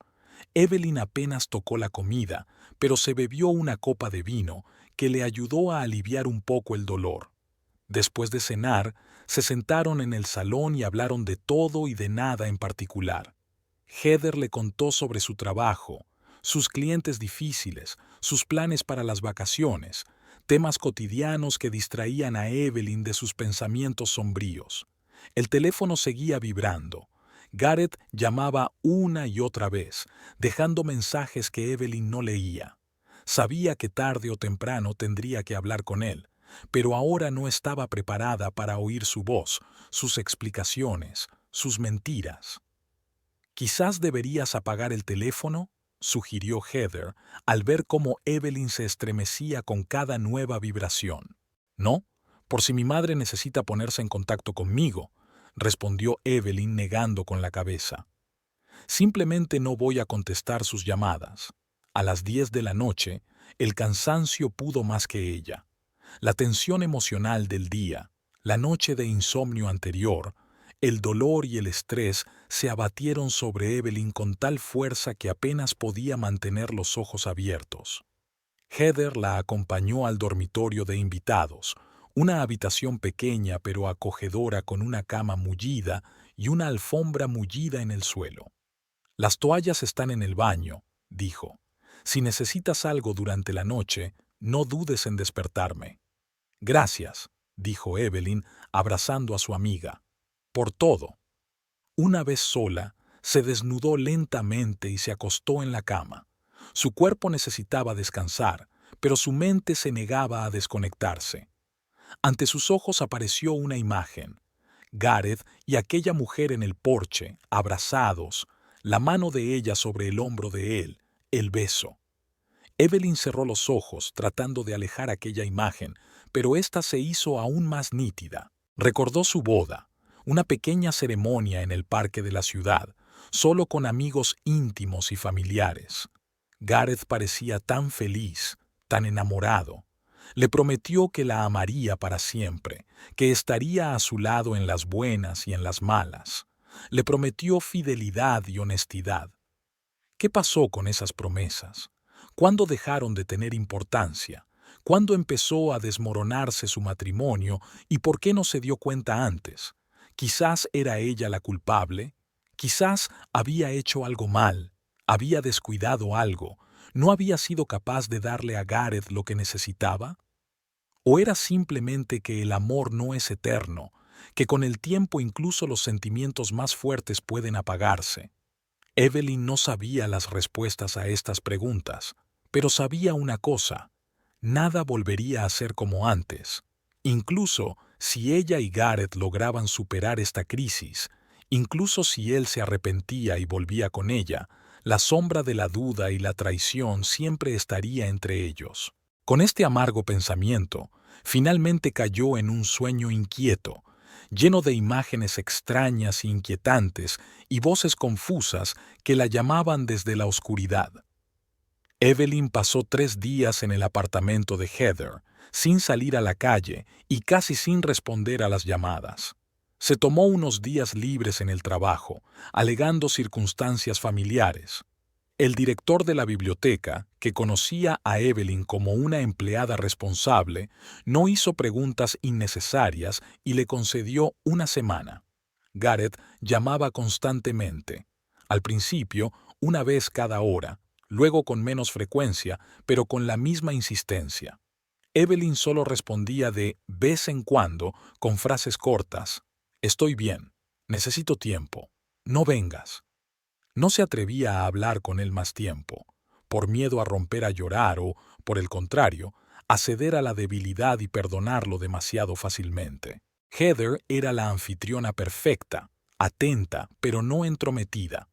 Evelyn apenas tocó la comida, pero se bebió una copa de vino que le ayudó a aliviar un poco el dolor. Después de cenar, se sentaron en el salón y hablaron de todo y de nada en particular. Heather le contó sobre su trabajo, sus clientes difíciles, sus planes para las vacaciones, temas cotidianos que distraían a Evelyn de sus pensamientos sombríos. El teléfono seguía vibrando. Gareth llamaba una y otra vez, dejando mensajes que Evelyn no leía. Sabía que tarde o temprano tendría que hablar con él, pero ahora no estaba preparada para oír su voz, sus explicaciones, sus mentiras. «Quizás deberías apagar el teléfono», sugirió Heather, al ver cómo Evelyn se estremecía con cada nueva vibración. «No, por si mi madre necesita ponerse en contacto conmigo», respondió Evelyn negando con la cabeza. «Simplemente no voy a contestar sus llamadas». A las 10 de la noche, el cansancio pudo más que ella. La tensión emocional del día, la noche de insomnio anterior, el dolor y el estrés se abatieron sobre Evelyn con tal fuerza que apenas podía mantener los ojos abiertos. Heather la acompañó al dormitorio de invitados, una habitación pequeña pero acogedora con una cama mullida y una alfombra mullida en el suelo. «Las toallas están en el baño», dijo. «Si necesitas algo durante la noche, no dudes en despertarme». «Gracias», dijo Evelyn, abrazando a su amiga. «Por todo». Una vez sola, se desnudó lentamente y se acostó en la cama. Su cuerpo necesitaba descansar, pero su mente se negaba a desconectarse. Ante sus ojos apareció una imagen. Gareth y aquella mujer en el porche, abrazados, la mano de ella sobre el hombro de él, el beso. Evelyn cerró los ojos tratando de alejar aquella imagen, pero ésta se hizo aún más nítida. Recordó su boda, una pequeña ceremonia en el parque de la ciudad, solo con amigos íntimos y familiares. Gareth parecía tan feliz, tan enamorado. Le prometió que la amaría para siempre, que estaría a su lado en las buenas y en las malas. Le prometió fidelidad y honestidad. ¿Qué pasó con esas promesas? ¿Cuándo dejaron de tener importancia? ¿Cuándo empezó a desmoronarse su matrimonio y por qué no se dio cuenta antes? Quizás era ella la culpable, quizás había hecho algo mal, había descuidado algo, no había sido capaz de darle a Gareth lo que necesitaba. ¿O era simplemente que el amor no es eterno, que con el tiempo incluso los sentimientos más fuertes pueden apagarse? Evelyn no sabía las respuestas a estas preguntas, pero sabía una cosa: nada volvería a ser como antes. Incluso si ella y Gareth lograban superar esta crisis, incluso si él se arrepentía y volvía con ella, la sombra de la duda y la traición siempre estaría entre ellos. Con este amargo pensamiento, finalmente cayó en un sueño inquieto, lleno de imágenes extrañas e inquietantes y voces confusas que la llamaban desde la oscuridad. Evelyn pasó 3 días en el apartamento de Heather, sin salir a la calle y casi sin responder a las llamadas. Se tomó unos días libres en el trabajo, alegando circunstancias familiares. El director de la biblioteca, que conocía a Evelyn como una empleada responsable, no hizo preguntas innecesarias y le concedió una semana. Gareth llamaba constantemente. Al principio, una vez cada hora, luego con menos frecuencia, pero con la misma insistencia. Evelyn solo respondía de vez en cuando con frases cortas. Estoy bien. Necesito tiempo. No vengas. No se atrevía a hablar con él más tiempo, por miedo a romper a llorar o, por el contrario, a ceder a la debilidad y perdonarlo demasiado fácilmente. Heather era la anfitriona perfecta, atenta, pero no entrometida.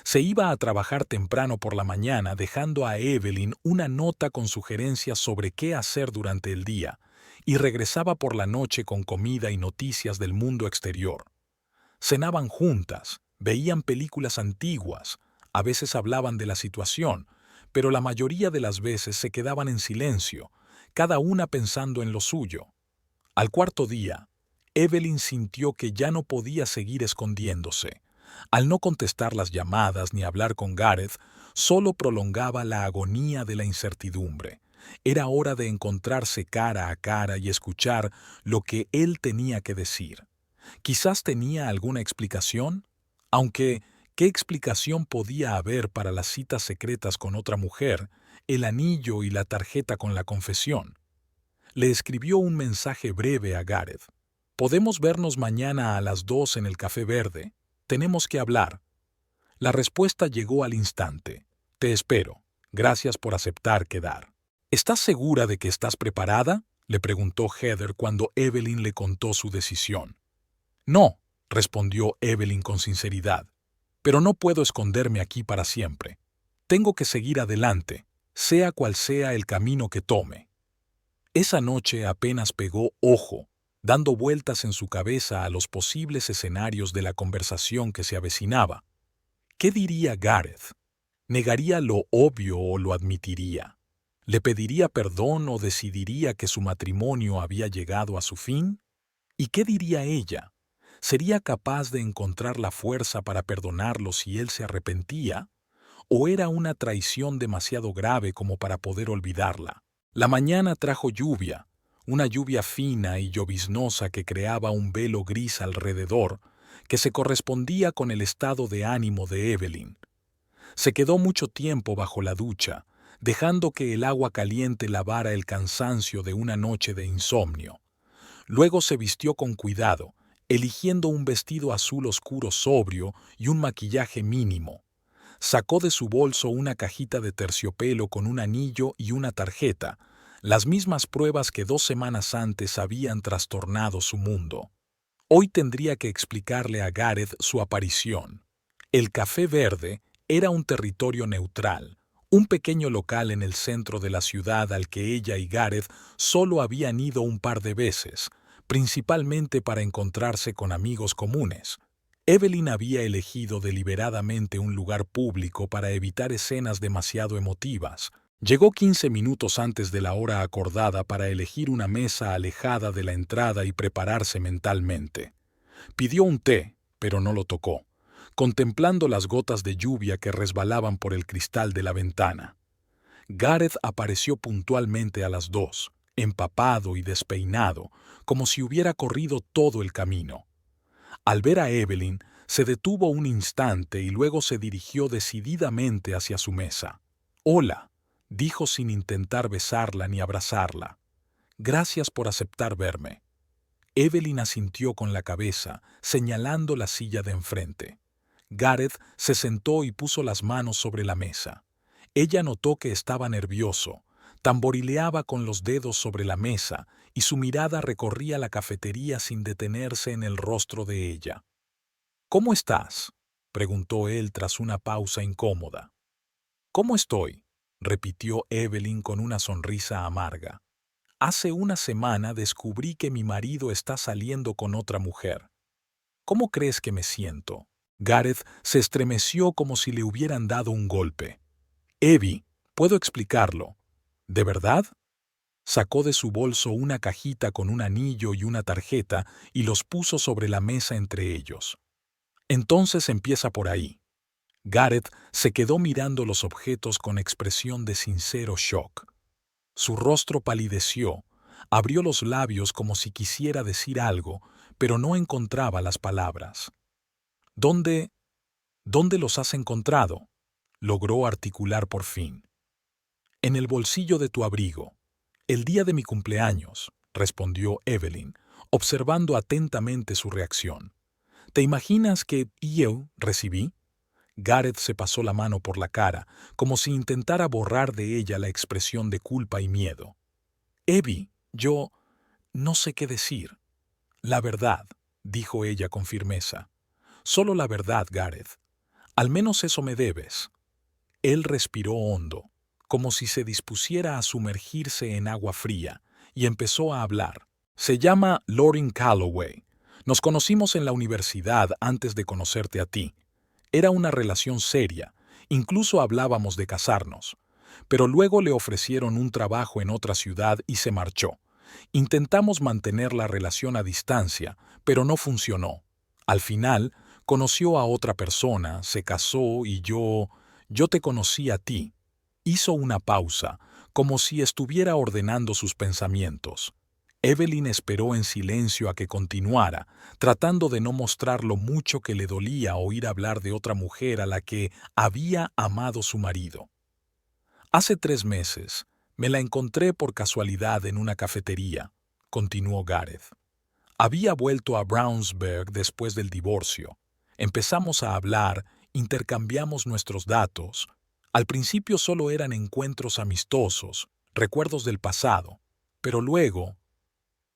Se iba a trabajar temprano por la mañana dejando a Evelyn una nota con sugerencias sobre qué hacer durante el día, y regresaba por la noche con comida y noticias del mundo exterior. Cenaban juntas, veían películas antiguas, a veces hablaban de la situación, pero la mayoría de las veces se quedaban en silencio, cada una pensando en lo suyo. Al cuarto día, Evelyn sintió que ya no podía seguir escondiéndose. Al no contestar las llamadas ni hablar con Gareth, solo prolongaba la agonía de la incertidumbre. Era hora de encontrarse cara a cara y escuchar lo que él tenía que decir. Quizás tenía alguna explicación, aunque ¿qué explicación podía haber para las citas secretas con otra mujer, el anillo y la tarjeta con la confesión? Le escribió un mensaje breve a Gareth. «¿Podemos vernos mañana a las 2 en el Café Verde? Tenemos que hablar». La respuesta llegó al instante. «Te espero. Gracias por aceptar quedar». «¿Estás segura de que estás preparada?», le preguntó Heather cuando Evelyn le contó su decisión. «No», respondió Evelyn con sinceridad, «pero no puedo esconderme aquí para siempre. Tengo que seguir adelante, sea cual sea el camino que tome». Esa noche apenas pegó ojo, dando vueltas en su cabeza a los posibles escenarios de la conversación que se avecinaba. ¿Qué diría Gareth? ¿Negaría lo obvio o lo admitiría? ¿Le pediría perdón o decidiría que su matrimonio había llegado a su fin? ¿Y qué diría ella? ¿Sería capaz de encontrar la fuerza para perdonarlo si él se arrepentía? ¿O era una traición demasiado grave como para poder olvidarla? La mañana trajo lluvia, una lluvia fina y lloviznosa que creaba un velo gris alrededor, que se correspondía con el estado de ánimo de Evelyn. Se quedó mucho tiempo bajo la ducha, dejando que el agua caliente lavara el cansancio de una noche de insomnio. Luego se vistió con cuidado, eligiendo un vestido azul oscuro sobrio y un maquillaje mínimo. Sacó de su bolso una cajita de terciopelo con un anillo y una tarjeta, las mismas pruebas que 2 semanas antes habían trastornado su mundo. Hoy tendría que explicarle a Gareth su aparición. El Café Verde era un territorio neutral, un pequeño local en el centro de la ciudad al que ella y Gareth solo habían ido un par de veces, principalmente para encontrarse con amigos comunes. Evelyn había elegido deliberadamente un lugar público para evitar escenas demasiado emotivas. Llegó 15 minutos antes de la hora acordada para elegir una mesa alejada de la entrada y prepararse mentalmente. Pidió un té, pero no lo tocó, contemplando las gotas de lluvia que resbalaban por el cristal de la ventana. Gareth apareció puntualmente a las 2, empapado y despeinado, como si hubiera corrido todo el camino. Al ver a Evelyn, se detuvo un instante y luego se dirigió decididamente hacia su mesa. «Hola», dijo sin intentar besarla ni abrazarla. «Gracias por aceptar verme». Evelyn asintió con la cabeza, señalando la silla de enfrente. Gareth se sentó y puso las manos sobre la mesa. Ella notó que estaba nervioso, tamborileaba con los dedos sobre la mesa y su mirada recorría la cafetería sin detenerse en el rostro de ella. «¿Cómo estás?», preguntó él tras una pausa incómoda. «¿Cómo estoy?», repitió Evelyn con una sonrisa amarga. «Hace una semana descubrí que mi marido está saliendo con otra mujer. ¿Cómo crees que me siento?». Gareth se estremeció como si le hubieran dado un golpe. «Evie, puedo explicarlo. ¿De verdad?». Sacó de su bolso una cajita con un anillo y una tarjeta y los puso sobre la mesa entre ellos. «Entonces empieza por ahí». Gareth se quedó mirando los objetos con expresión de sincero shock. Su rostro palideció, abrió los labios como si quisiera decir algo, pero no encontraba las palabras. ¿Dónde los has encontrado?, logró articular por fin. En el bolsillo de tu abrigo. El día de mi cumpleaños, respondió Evelyn, observando atentamente su reacción. ¿Te imaginas que yo recibí? Gareth se pasó la mano por la cara, como si intentara borrar de ella la expresión de culpa y miedo. Evie, yo no sé qué decir. La verdad, dijo ella con firmeza. Solo la verdad, Gareth. Al menos eso me debes. Él respiró hondo, como si se dispusiera a sumergirse en agua fría, y empezó a hablar. Se llama Lauren Calloway. Nos conocimos en la universidad antes de conocerte a ti. Era una relación seria, incluso hablábamos de casarnos. Pero luego le ofrecieron un trabajo en otra ciudad y se marchó. Intentamos mantener la relación a distancia, pero no funcionó. Al final, conoció a otra persona, se casó y yo te conocí a ti. Hizo una pausa, como si estuviera ordenando sus pensamientos. Evelyn esperó en silencio a que continuara, tratando de no mostrar lo mucho que le dolía oír hablar de otra mujer a la que había amado su marido. Hace 3 meses, me la encontré por casualidad en una cafetería, continuó Gareth. Había vuelto a Brownsburg después del divorcio. Empezamos a hablar, intercambiamos nuestros datos. Al principio solo eran encuentros amistosos, recuerdos del pasado, pero luego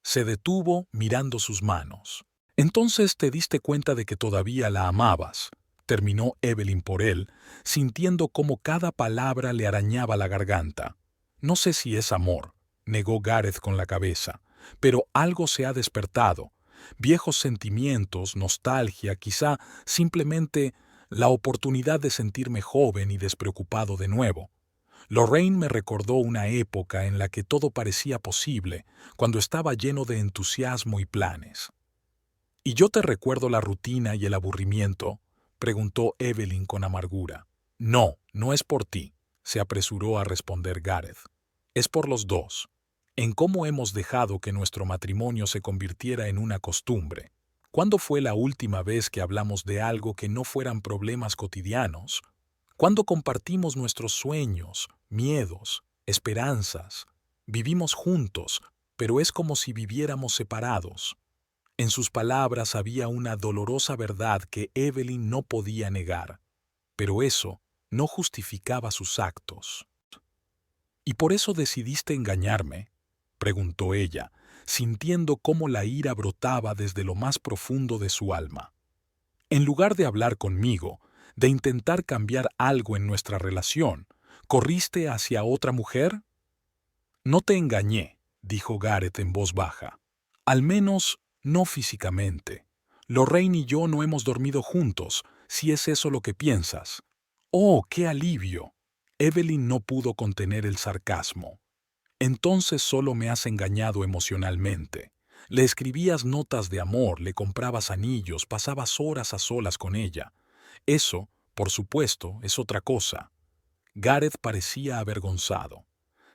se detuvo mirando sus manos. Entonces te diste cuenta de que todavía la amabas, terminó Evelyn por él, sintiendo cómo cada palabra le arañaba la garganta. No sé si es amor, negó Gareth con la cabeza, pero algo se ha despertado. Viejos sentimientos, nostalgia, quizá simplemente la oportunidad de sentirme joven y despreocupado de nuevo. Lorraine me recordó una época en la que todo parecía posible, cuando estaba lleno de entusiasmo y planes. ¿Y yo te recuerdo la rutina y el aburrimiento?, preguntó Evelyn con amargura. No, no es por ti, se apresuró a responder Gareth. Es por los dos, en cómo hemos dejado que nuestro matrimonio se convirtiera en una costumbre. ¿Cuándo fue la última vez que hablamos de algo que no fueran problemas cotidianos? ¿Cuándo compartimos nuestros sueños, miedos, esperanzas? Vivimos juntos, pero es como si viviéramos separados. En sus palabras había una dolorosa verdad que Evelyn no podía negar, pero eso no justificaba sus actos. ¿Y por eso decidiste engañarme?, preguntó ella, sintiendo cómo la ira brotaba desde lo más profundo de su alma. En lugar de hablar conmigo, de intentar cambiar algo en nuestra relación, ¿corriste hacia otra mujer? No te engañé, dijo Gareth en voz baja. Al menos no físicamente. Lorraine y yo no hemos dormido juntos, si es eso lo que piensas. ¡Oh, qué alivio! Evelyn no pudo contener el sarcasmo. Entonces solo me has engañado emocionalmente. Le escribías notas de amor, le comprabas anillos, pasabas horas a solas con ella. Eso, por supuesto, es otra cosa. Gareth parecía avergonzado.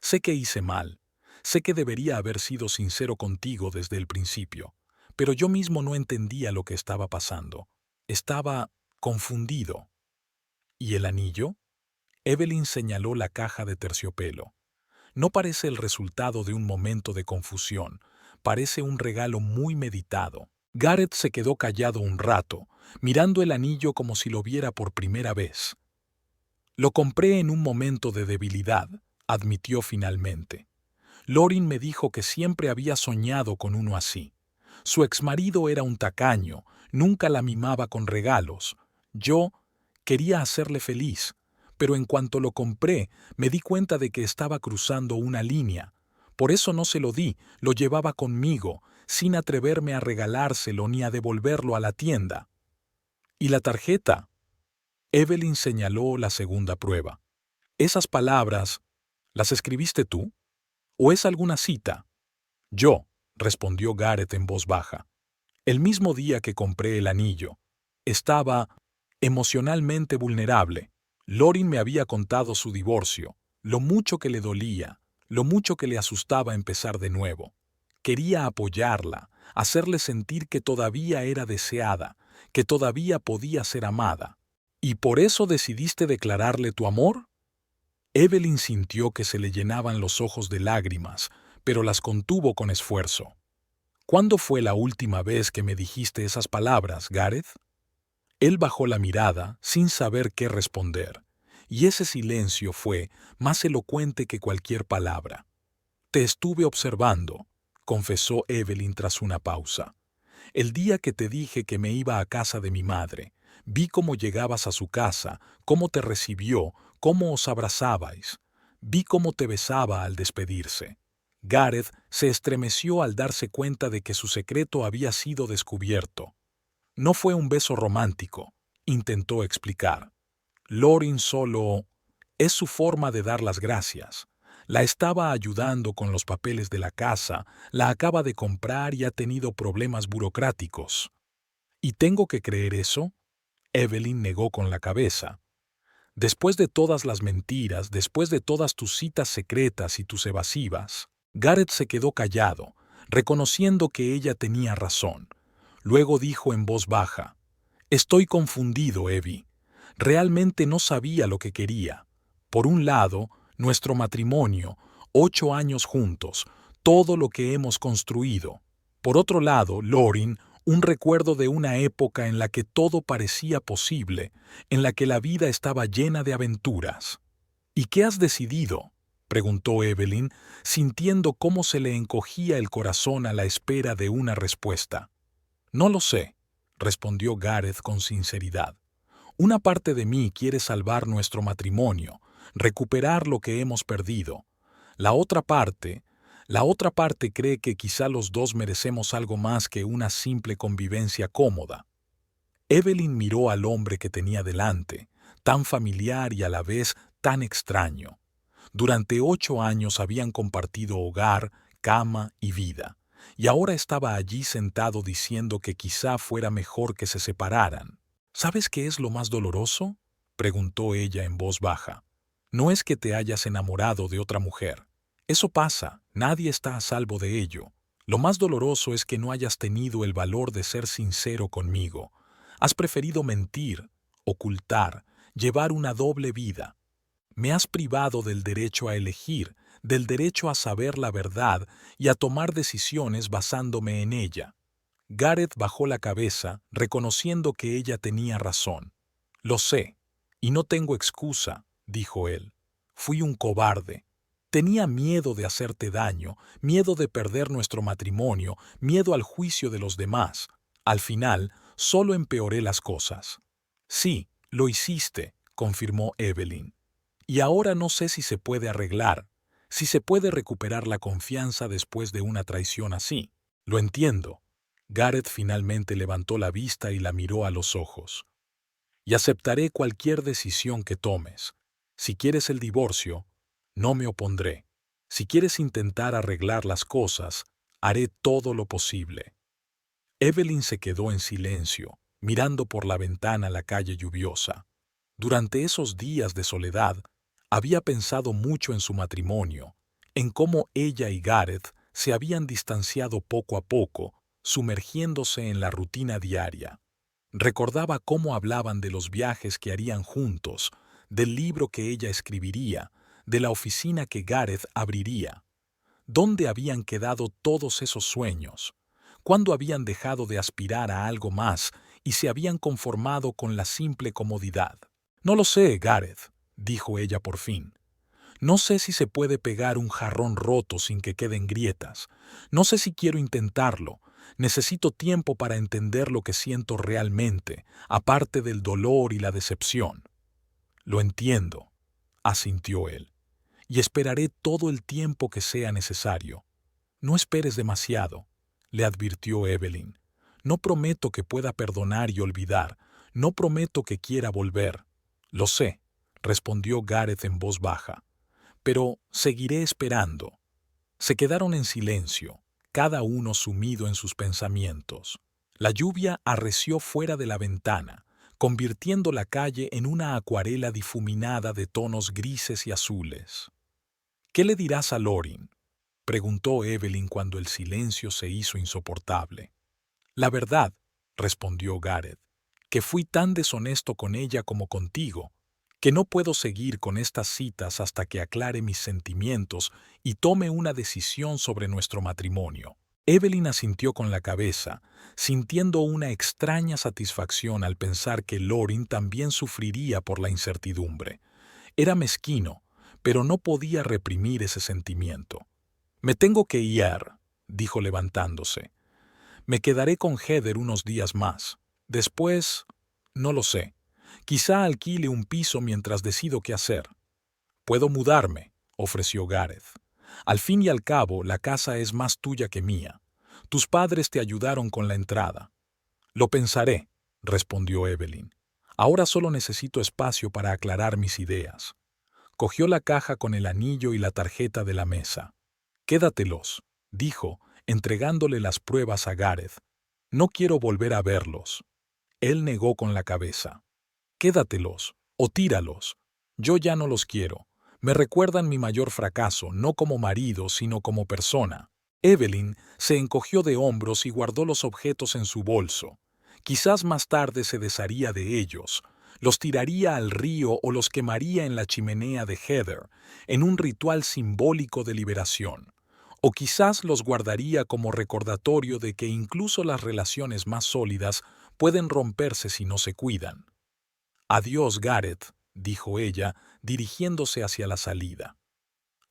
Sé que hice mal. Sé que debería haber sido sincero contigo desde el principio. Pero yo mismo no entendía lo que estaba pasando. Estaba confundido. ¿Y el anillo? Evelyn señaló la caja de terciopelo. No parece el resultado de un momento de confusión. Parece un regalo muy meditado. Gareth se quedó callado un rato, mirando el anillo como si lo viera por primera vez. Lo compré en un momento de debilidad, admitió finalmente. Lorin me dijo que siempre había soñado con uno así. Su exmarido era un tacaño, nunca la mimaba con regalos. Yo quería hacerle feliz, pero en cuanto lo compré, me di cuenta de que estaba cruzando una línea. Por eso no se lo di, lo llevaba conmigo, sin atreverme a regalárselo ni a devolverlo a la tienda. ¿Y la tarjeta? Evelyn señaló la segunda prueba. ¿Esas palabras, las escribiste tú? ¿O es alguna cita? Yo, respondió Gareth en voz baja. El mismo día que compré el anillo, estaba emocionalmente vulnerable. Lorin me había contado su divorcio, lo mucho que le dolía, lo mucho que le asustaba empezar de nuevo. Quería apoyarla, hacerle sentir que todavía era deseada, que todavía podía ser amada. ¿Y por eso decidiste declararle tu amor? Evelyn sintió que se le llenaban los ojos de lágrimas, pero las contuvo con esfuerzo. ¿Cuándo fue la última vez que me dijiste esas palabras, Gareth? Él bajó la mirada sin saber qué responder, y ese silencio fue más elocuente que cualquier palabra. Te estuve observando, confesó Evelyn tras una pausa. El día que te dije que me iba a casa de mi madre, vi cómo llegabas a su casa, cómo te recibió, cómo os abrazabais. Vi cómo te besaba al despedirse. Gareth se estremeció al darse cuenta de que su secreto había sido descubierto. No fue un beso romántico, intentó explicar. Lorin solo es su forma de dar las gracias. La estaba ayudando con los papeles de la casa, la acaba de comprar y ha tenido problemas burocráticos. ¿Y tengo que creer eso? Evelyn negó con la cabeza. Después de todas las mentiras, después de todas tus citas secretas y tus evasivas, Gareth se quedó callado, reconociendo que ella tenía razón. Luego dijo en voz baja, «Estoy confundido, Evie. Realmente no sabía lo que quería. Por un lado, nuestro matrimonio, 8 años juntos, todo lo que hemos construido. Por otro lado, Lorin, un recuerdo de una época en la que todo parecía posible, en la que la vida estaba llena de aventuras. ¿Y qué has decidido?», preguntó Evelyn, sintiendo cómo se le encogía el corazón a la espera de una respuesta. «No lo sé», respondió Gareth con sinceridad. «Una parte de mí quiere salvar nuestro matrimonio, recuperar lo que hemos perdido. La otra parte cree que quizá los dos merecemos algo más que una simple convivencia cómoda». Evelyn miró al hombre que tenía delante, tan familiar y a la vez tan extraño. Durante 8 años habían compartido hogar, cama y vida, y ahora estaba allí sentado diciendo que quizá fuera mejor que se separaran. «¿Sabes qué es lo más doloroso?», preguntó ella en voz baja. «No es que te hayas enamorado de otra mujer. Eso pasa, nadie está a salvo de ello. Lo más doloroso es que no hayas tenido el valor de ser sincero conmigo. Has preferido mentir, ocultar, llevar una doble vida. Me has privado del derecho a elegir, del derecho a saber la verdad y a tomar decisiones basándome en ella». Gareth bajó la cabeza, reconociendo que ella tenía razón. «Lo sé, y no tengo excusa», dijo él. «Fui un cobarde. Tenía miedo de hacerte daño, miedo de perder nuestro matrimonio, miedo al juicio de los demás. Al final, solo empeoré las cosas». «Sí, lo hiciste», confirmó Evelyn. «Y ahora no sé si se puede arreglar, si se puede recuperar la confianza después de una traición así». «Lo entiendo». Gareth finalmente levantó la vista y la miró a los ojos. «Y aceptaré cualquier decisión que tomes. Si quieres el divorcio, no me opondré. Si quieres intentar arreglar las cosas, haré todo lo posible». Evelyn se quedó en silencio, mirando por la ventana la calle lluviosa. Durante esos días de soledad, había pensado mucho en su matrimonio, en cómo ella y Gareth se habían distanciado poco a poco, sumergiéndose en la rutina diaria. Recordaba cómo hablaban de los viajes que harían juntos, del libro que ella escribiría, de la oficina que Gareth abriría. ¿Dónde habían quedado todos esos sueños? ¿Cuándo habían dejado de aspirar a algo más y se habían conformado con la simple comodidad? «No lo sé, Gareth», dijo ella por fin. «No sé si se puede pegar un jarrón roto sin que queden grietas. No sé si quiero intentarlo. Necesito tiempo para entender lo que siento realmente, aparte del dolor y la decepción». «Lo entiendo», asintió él, «y esperaré todo el tiempo que sea necesario». «No esperes demasiado», le advirtió Evelyn. «No prometo que pueda perdonar y olvidar. No prometo que quiera volver». «Lo sé», respondió Gareth en voz baja, «pero seguiré esperando». Se quedaron en silencio, cada uno sumido en sus pensamientos. La lluvia arreció fuera de la ventana, convirtiendo la calle en una acuarela difuminada de tonos grises y azules. «¿Qué le dirás a Lorin?», preguntó Evelyn cuando el silencio se hizo insoportable. «La verdad», respondió Gareth, «que fui tan deshonesto con ella como contigo, que no puedo seguir con estas citas hasta que aclare mis sentimientos y tome una decisión sobre nuestro matrimonio». Evelyn asintió con la cabeza, sintiendo una extraña satisfacción al pensar que Lorin también sufriría por la incertidumbre. Era mezquino, pero no podía reprimir ese sentimiento. «Me tengo que ir», dijo levantándose. «Me quedaré con Heather unos días más. Después, no lo sé. Quizá alquile un piso mientras decido qué hacer». «Puedo mudarme», ofreció Gareth. «Al fin y al cabo, la casa es más tuya que mía. Tus padres te ayudaron con la entrada». «Lo pensaré», respondió Evelyn. «Ahora solo necesito espacio para aclarar mis ideas». Cogió la caja con el anillo y la tarjeta de la mesa. «Quédatelos», dijo, entregándole las pruebas a Gareth. «No quiero volver a verlos». Él negó con la cabeza. «Quédatelos, o tíralos. Yo ya no los quiero. Me recuerdan mi mayor fracaso, no como marido, sino como persona». Evelyn se encogió de hombros y guardó los objetos en su bolso. Quizás más tarde se desharía de ellos, los tiraría al río o los quemaría en la chimenea de Heather, en un ritual simbólico de liberación. O quizás los guardaría como recordatorio de que incluso las relaciones más sólidas pueden romperse si no se cuidan. «Adiós, Gareth», dijo ella, dirigiéndose hacia la salida.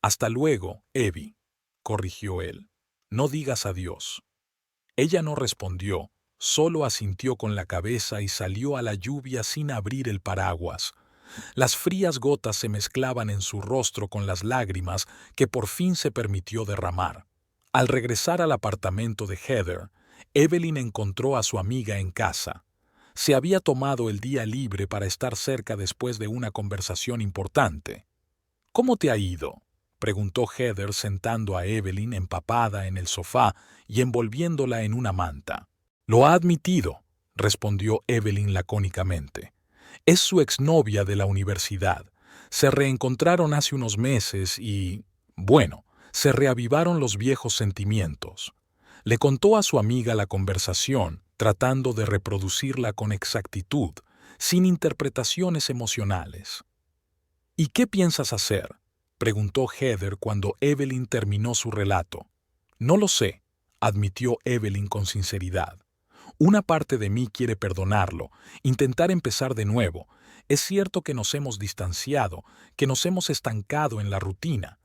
«Hasta luego, Evie», corrigió él. «No digas adiós». Ella no respondió, solo asintió con la cabeza y salió a la lluvia sin abrir el paraguas. Las frías gotas se mezclaban en su rostro con las lágrimas que por fin se permitió derramar. Al regresar al apartamento de Heather, Evelyn encontró a su amiga en casa. Se había tomado el día libre para estar cerca después de una conversación importante. «¿Cómo te ha ido?», preguntó Heather sentando a Evelyn empapada en el sofá y envolviéndola en una manta. «Lo ha admitido», respondió Evelyn lacónicamente. «Es su exnovia de la universidad. Se reencontraron hace unos meses y, bueno, se reavivaron los viejos sentimientos». Le contó a su amiga la conversación, tratando de reproducirla con exactitud, sin interpretaciones emocionales. «¿Y qué piensas hacer?», preguntó Heather cuando Evelyn terminó su relato. «No lo sé», admitió Evelyn con sinceridad. «Una parte de mí quiere perdonarlo, intentar empezar de nuevo. Es cierto que nos hemos distanciado, que nos hemos estancado en la rutina.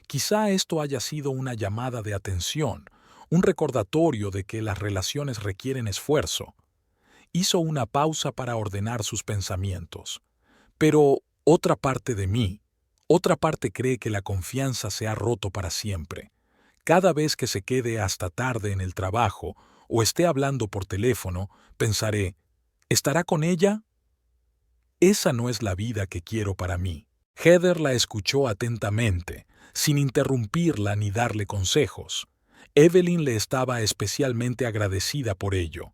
Quizá esto haya sido una llamada de atención, un recordatorio de que las relaciones requieren esfuerzo». Hizo una pausa para ordenar sus pensamientos. «Pero otra parte de mí, otra parte cree que la confianza se ha roto para siempre. Cada vez que se quede hasta tarde en el trabajo o esté hablando por teléfono, pensaré, ¿estará con ella? Esa no es la vida que quiero para mí». Heather la escuchó atentamente, sin interrumpirla ni darle consejos. Evelyn le estaba especialmente agradecida por ello.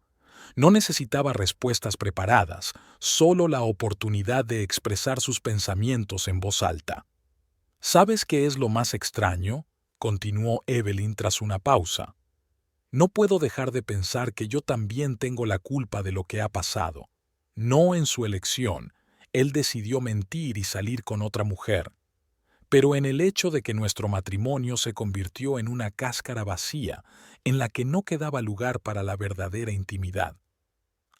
No necesitaba respuestas preparadas, solo la oportunidad de expresar sus pensamientos en voz alta. «¿Sabes qué es lo más extraño?», continuó Evelyn tras una pausa. «No puedo dejar de pensar que yo también tengo la culpa de lo que ha pasado. No en su elección, él decidió mentir y salir con otra mujer, pero en el hecho de que nuestro matrimonio se convirtió en una cáscara vacía en la que no quedaba lugar para la verdadera intimidad».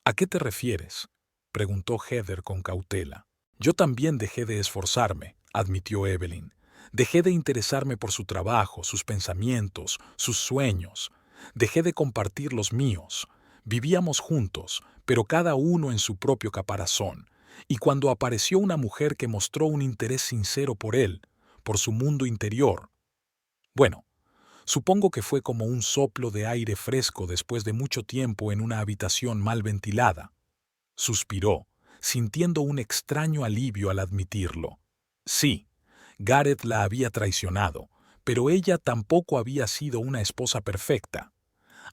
«¿A qué te refieres?», preguntó Heather con cautela. «Yo también dejé de esforzarme», admitió Evelyn. «Dejé de interesarme por su trabajo, sus pensamientos, sus sueños. Dejé de compartir los míos. Vivíamos juntos, pero cada uno en su propio caparazón. Y cuando apareció una mujer que mostró un interés sincero por él, por su mundo interior, bueno, supongo que fue como un soplo de aire fresco después de mucho tiempo en una habitación mal ventilada». Suspiró, sintiendo un extraño alivio al admitirlo. Sí, Gareth la había traicionado, pero ella tampoco había sido una esposa perfecta.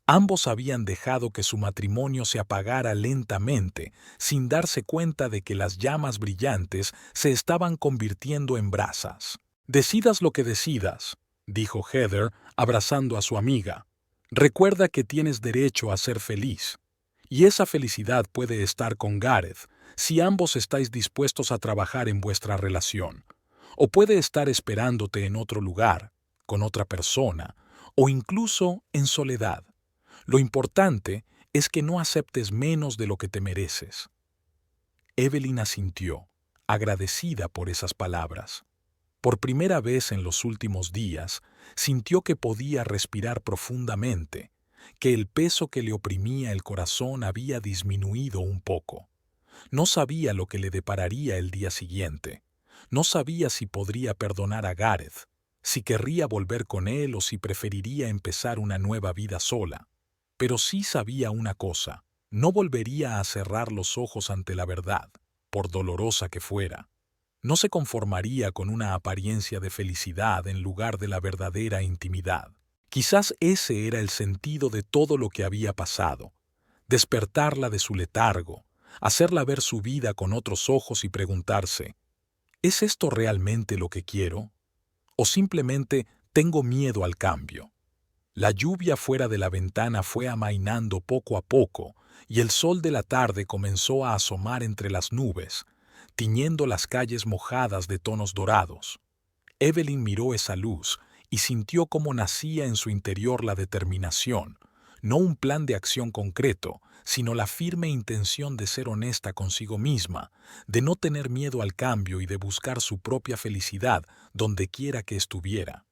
Ambos habían dejado que su matrimonio se apagara lentamente, sin darse cuenta de que las llamas brillantes se estaban convirtiendo en brasas. «Decidas lo que decidas», dijo Heather, abrazando a su amiga. «Recuerda que tienes derecho a ser feliz. Y esa felicidad puede estar con Gareth, si ambos estáis dispuestos a trabajar en vuestra relación. O puede estar esperándote en otro lugar, con otra persona, o incluso en soledad. Lo importante es que no aceptes menos de lo que te mereces». Evelyn asintió, agradecida por esas palabras. Por primera vez en los últimos días, sintió que podía respirar profundamente, que el peso que le oprimía el corazón había disminuido un poco. No sabía lo que le depararía el día siguiente. No sabía si podría perdonar a Gareth, si querría volver con él o si preferiría empezar una nueva vida sola. Pero sí sabía una cosa: no volvería a cerrar los ojos ante la verdad, por dolorosa que fuera. No se conformaría con una apariencia de felicidad en lugar de la verdadera intimidad. Quizás ese era el sentido de todo lo que había pasado: despertarla de su letargo, hacerla ver su vida con otros ojos y preguntarse: ¿es esto realmente lo que quiero? ¿O simplemente tengo miedo al cambio? La lluvia fuera de la ventana fue amainando poco a poco, y el sol de la tarde comenzó a asomar entre las nubes, tiñendo las calles mojadas de tonos dorados. Evelyn miró esa luz y sintió cómo nacía en su interior la determinación, no un plan de acción concreto, sino la firme intención de ser honesta consigo misma, de no tener miedo al cambio y de buscar su propia felicidad donde quiera que estuviera.